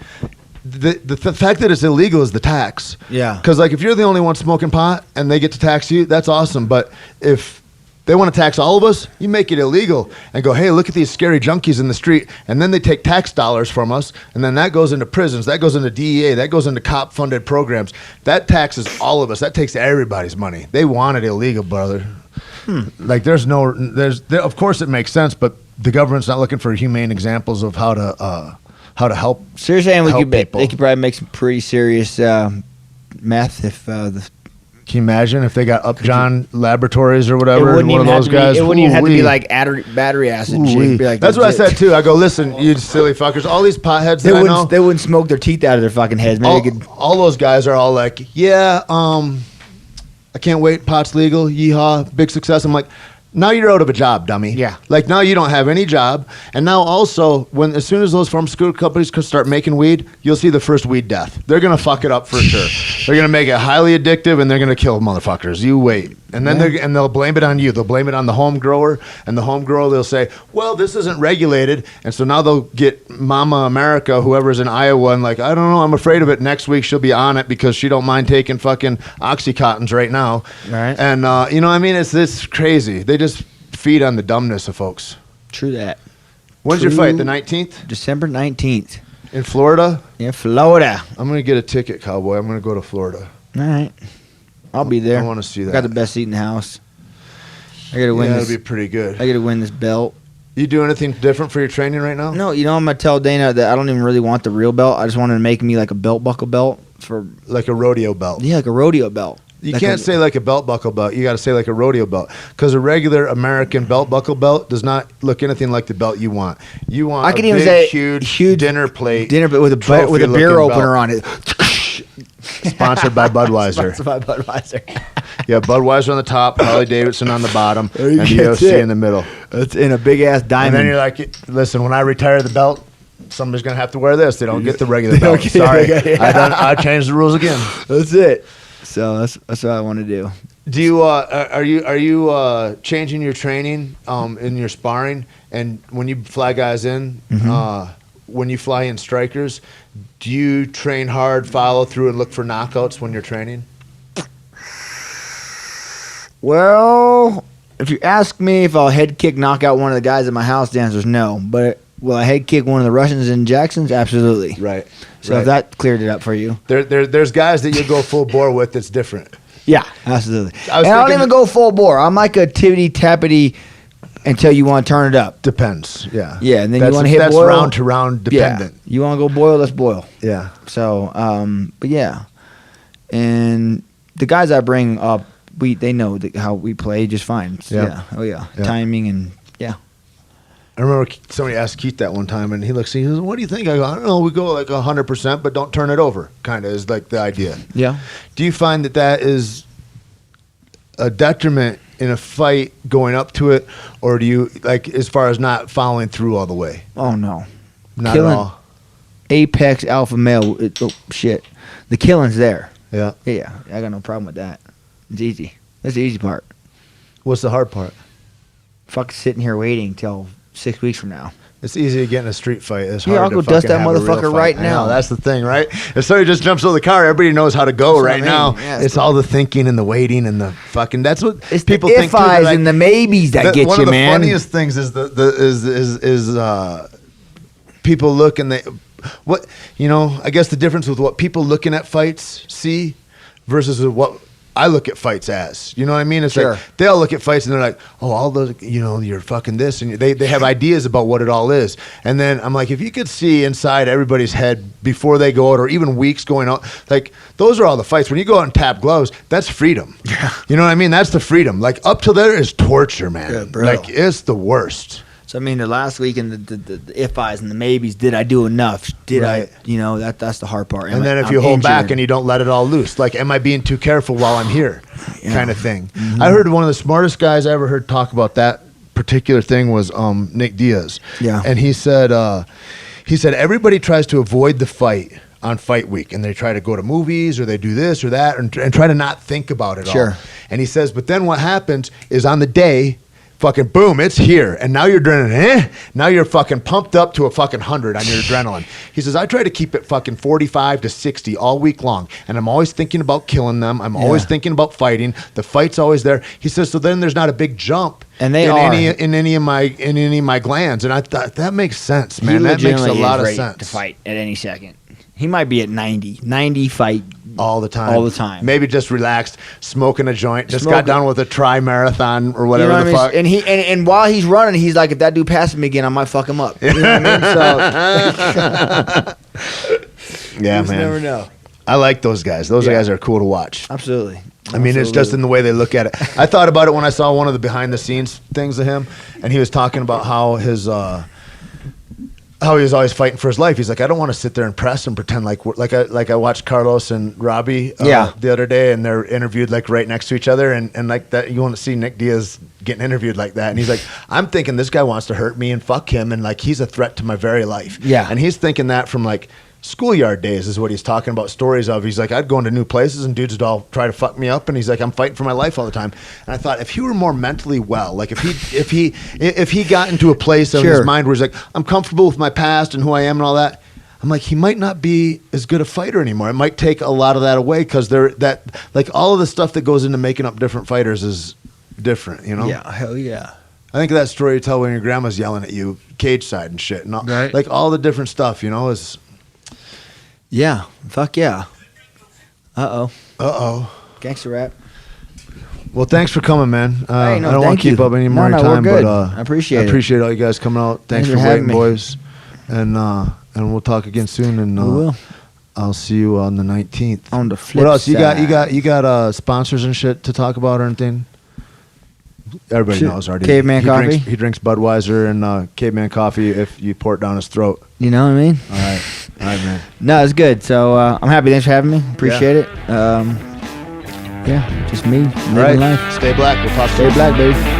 the fact that it's illegal is the tax. Yeah. Because like if you're the only one smoking pot and they get to tax you, that's awesome. But if they want to tax all of us, you make it illegal and go, hey, look at these scary junkies in the street. And then they take tax dollars from us. And then that goes into prisons. That goes into DEA. That goes into cop-funded programs. That taxes all of us. That takes everybody's money. They want it illegal, brother. Like of course it makes sense, but the government's not looking for humane examples of how to help. So you're saying they people. could probably make some pretty serious meth if Can you imagine if they got Upjohn Laboratories or whatever, and one of those guys? It wouldn't even have to be like battery acid and shit. It'd be like that's what I said too. I go, listen, you silly fuckers, all these potheads they that I know, they wouldn't smoke their teeth out of their fucking heads. Maybe all those guys are all like, yeah, I can't wait, pot's legal, yeehaw, big success. I'm like, now you're out of a job, dummy. Yeah. Like now you don't have any job. And now also, as soon as those pharmaceutical companies could start making weed, you'll see the first weed death. They're going to fuck it up for sure. They're going to make it highly addictive and they're going to kill motherfuckers. You wait. And then they'll blame it on you. They'll blame it on the home grower. And the home grower, they'll say, well, this isn't regulated. And so now they'll get Mama America, whoever's in Iowa, and like, I don't know, I'm afraid of it. Next week she'll be on it because she don't mind taking fucking Oxycontins right now. Right. And, you know what I mean? It's crazy. They just feed on the dumbness of folks. True that. When's your fight? The 19th? December 19th. In Florida? In Florida. I'm going to get a ticket, Cowboy. I'm going to go to Florida. All right. I'll be there. I want to see that. I got the best seat in the house. I got to win this. That'll be pretty good. I got to win this belt. You do anything different for your training right now? No, I'm going to tell Dana that I don't even really want the real belt. I just wanted to make me like a belt buckle belt. Like a rodeo belt. Yeah, like a rodeo belt. You can't say like a belt buckle belt. You got to say like a rodeo belt, because a regular American belt buckle belt does not look anything like the belt you want. You want I could a even big, say huge dinner plate with a beer opener on it. Sponsored by Budweiser. Sponsored by Budweiser. Yeah, Budweiser on the top, Harley Davidson on the bottom, and the That's UFC it. in the middle. It's in a big ass diamond. And then you're like, listen, when I retire the belt, somebody's gonna have to wear this. They don't get the regular belt. Sorry, I changed the rules again. That's it. So that's what I want to do. Do you are you changing your training in your sparring, and when you fly guys in, when you fly in strikers, do you train hard, follow through, and look for knockouts when you're training? Well, if you ask me if I'll head kick knock out one of the guys at my house, the answer is no. But will I head kick one of the Russians in Jackson's? Absolutely. Right. So if that cleared it up for you. There's guys that you go full bore with that's different. Yeah, absolutely. I don't even go full bore. I'm like a tippity-tappity until you want to turn it up. Depends, yeah. Yeah, and then you want to hit that's boil. round to round dependent. Yeah. You want to go boil, let's boil. Yeah. So, but yeah. And the guys I bring up, they know how we play just fine. So, yeah. Oh, yeah. Timing and, yeah. I remember somebody asked Keith that one time, and he goes, what do you think? I go, I don't know, we go like 100%, but don't turn it over, kind of is like the idea. Yeah. Do you find that is a detriment in a fight going up to it, or do you, like, as far as not following through all the way? Oh, no. Not at all? Apex alpha male, shit. The killing's there. Yeah. Yeah, I got no problem with that. It's easy. That's the easy part. What's the hard part? Fuck sitting here waiting till 6 weeks from now. It's easy to get in a street fight. It's Yeah, hard I'll to go dust fucking that have a real motherfucker fight. right I now. know, that's the thing, right? If somebody just jumps out of the car, everybody knows how to go That's what right I mean. now. Yeah, it's all the thinking and the waiting and the fucking. That's what It's people the think. Too. They're if-I's like- and the maybes that get one you, of the man. funniest things is people look and they what I guess the difference with what people looking at fights see versus what I look at fights as. You know what I mean? It's Sure. like they all look at fights and they're like, oh, all those, you're fucking this, and they have ideas about what it all is. And then I'm like, if you could see inside everybody's head before they go out, or even weeks going out, like those are all the fights. When you go out and tap gloves, that's freedom. Yeah. You know what I mean? That's the freedom. Like up till there is torture, man. Yeah, bro. Like it's the worst. So I mean, the last week and the if-I's and the maybes, did I do enough? Did Right. I? That's the hard part. And then if you hold back and you don't let it all loose, like, am I being too careful while I'm here, kind of thing. Mm-hmm. I heard one of the smartest guys I ever heard talk about that particular thing was Nick Diaz. Yeah. And he said everybody tries to avoid the fight on fight week, and they try to go to movies or they do this or that and try to not think about it all. Sure. And he says, but then what happens is on the day, fucking boom, it's here. And now you're adrenaline, now you're fucking pumped up to a fucking 100 on your adrenaline. He says, I try to keep it fucking 45 to 60 all week long. And I'm always thinking about killing them. I'm always thinking about fighting. The fight's always there. He says, so then there's not a big jump and they in any of my glands. And I thought that makes sense, man. That makes a lot of sense. To fight at any second. He might be at 90 fight. All the time. Maybe just relaxed, smoking a joint. Just got done with a tri-marathon or whatever the fuck. And and while he's running, he's like, if that dude passes me again, I might fuck him up. You know what I mean? So yeah, man. Never know. I like those guys. Those guys are cool to watch. Absolutely. I mean, it's just in the way they look at it. I thought about it when I saw one of the behind-the-scenes things of him, and he was talking about how his how he was always fighting for his life. He's like, I don't want to sit there and press and pretend like I watched Carlos and Robbie the other day, and they're interviewed like right next to each other, and like that you want to see Nick Diaz getting interviewed like that, and he's like, I'm thinking this guy wants to hurt me and fuck him, and like he's a threat to my very life. Yeah, and he's thinking that from like schoolyard days is what he's talking about, stories of. He's like, I'd go into new places and dudes would all try to fuck me up, and he's like, I'm fighting for my life all the time. And I thought, if he were more mentally well, like if he got into a place in his mind where he's like, I'm comfortable with my past and who I am and all that, I'm like, he might not be as good a fighter anymore. It might take a lot of that away, because that like all of the stuff that goes into making up different fighters is different, you know? Yeah, hell yeah. I think of that story you tell when your grandma's yelling at you, cage side and shit, and all, like all the different stuff, you know, is. Yeah, fuck yeah. Gangster rap. Well, thanks for coming, man. I don't want to keep up any more of your time, but I appreciate it. I appreciate all you guys coming out. Thanks for waiting, boys. And we'll talk again soon. And we will. I'll see you on the 19th. On the flip What else? side. You got sponsors and shit to talk about or anything? Everybody knows already. Caveman Coffee. He drinks Budweiser and Caveman Coffee if you pour it down his throat. You know what I mean? All right, man. No, it's good. So I'm happy. Thanks for having me. Appreciate it. Yeah, just me living life. Stay black. We'll talk Stay black, baby.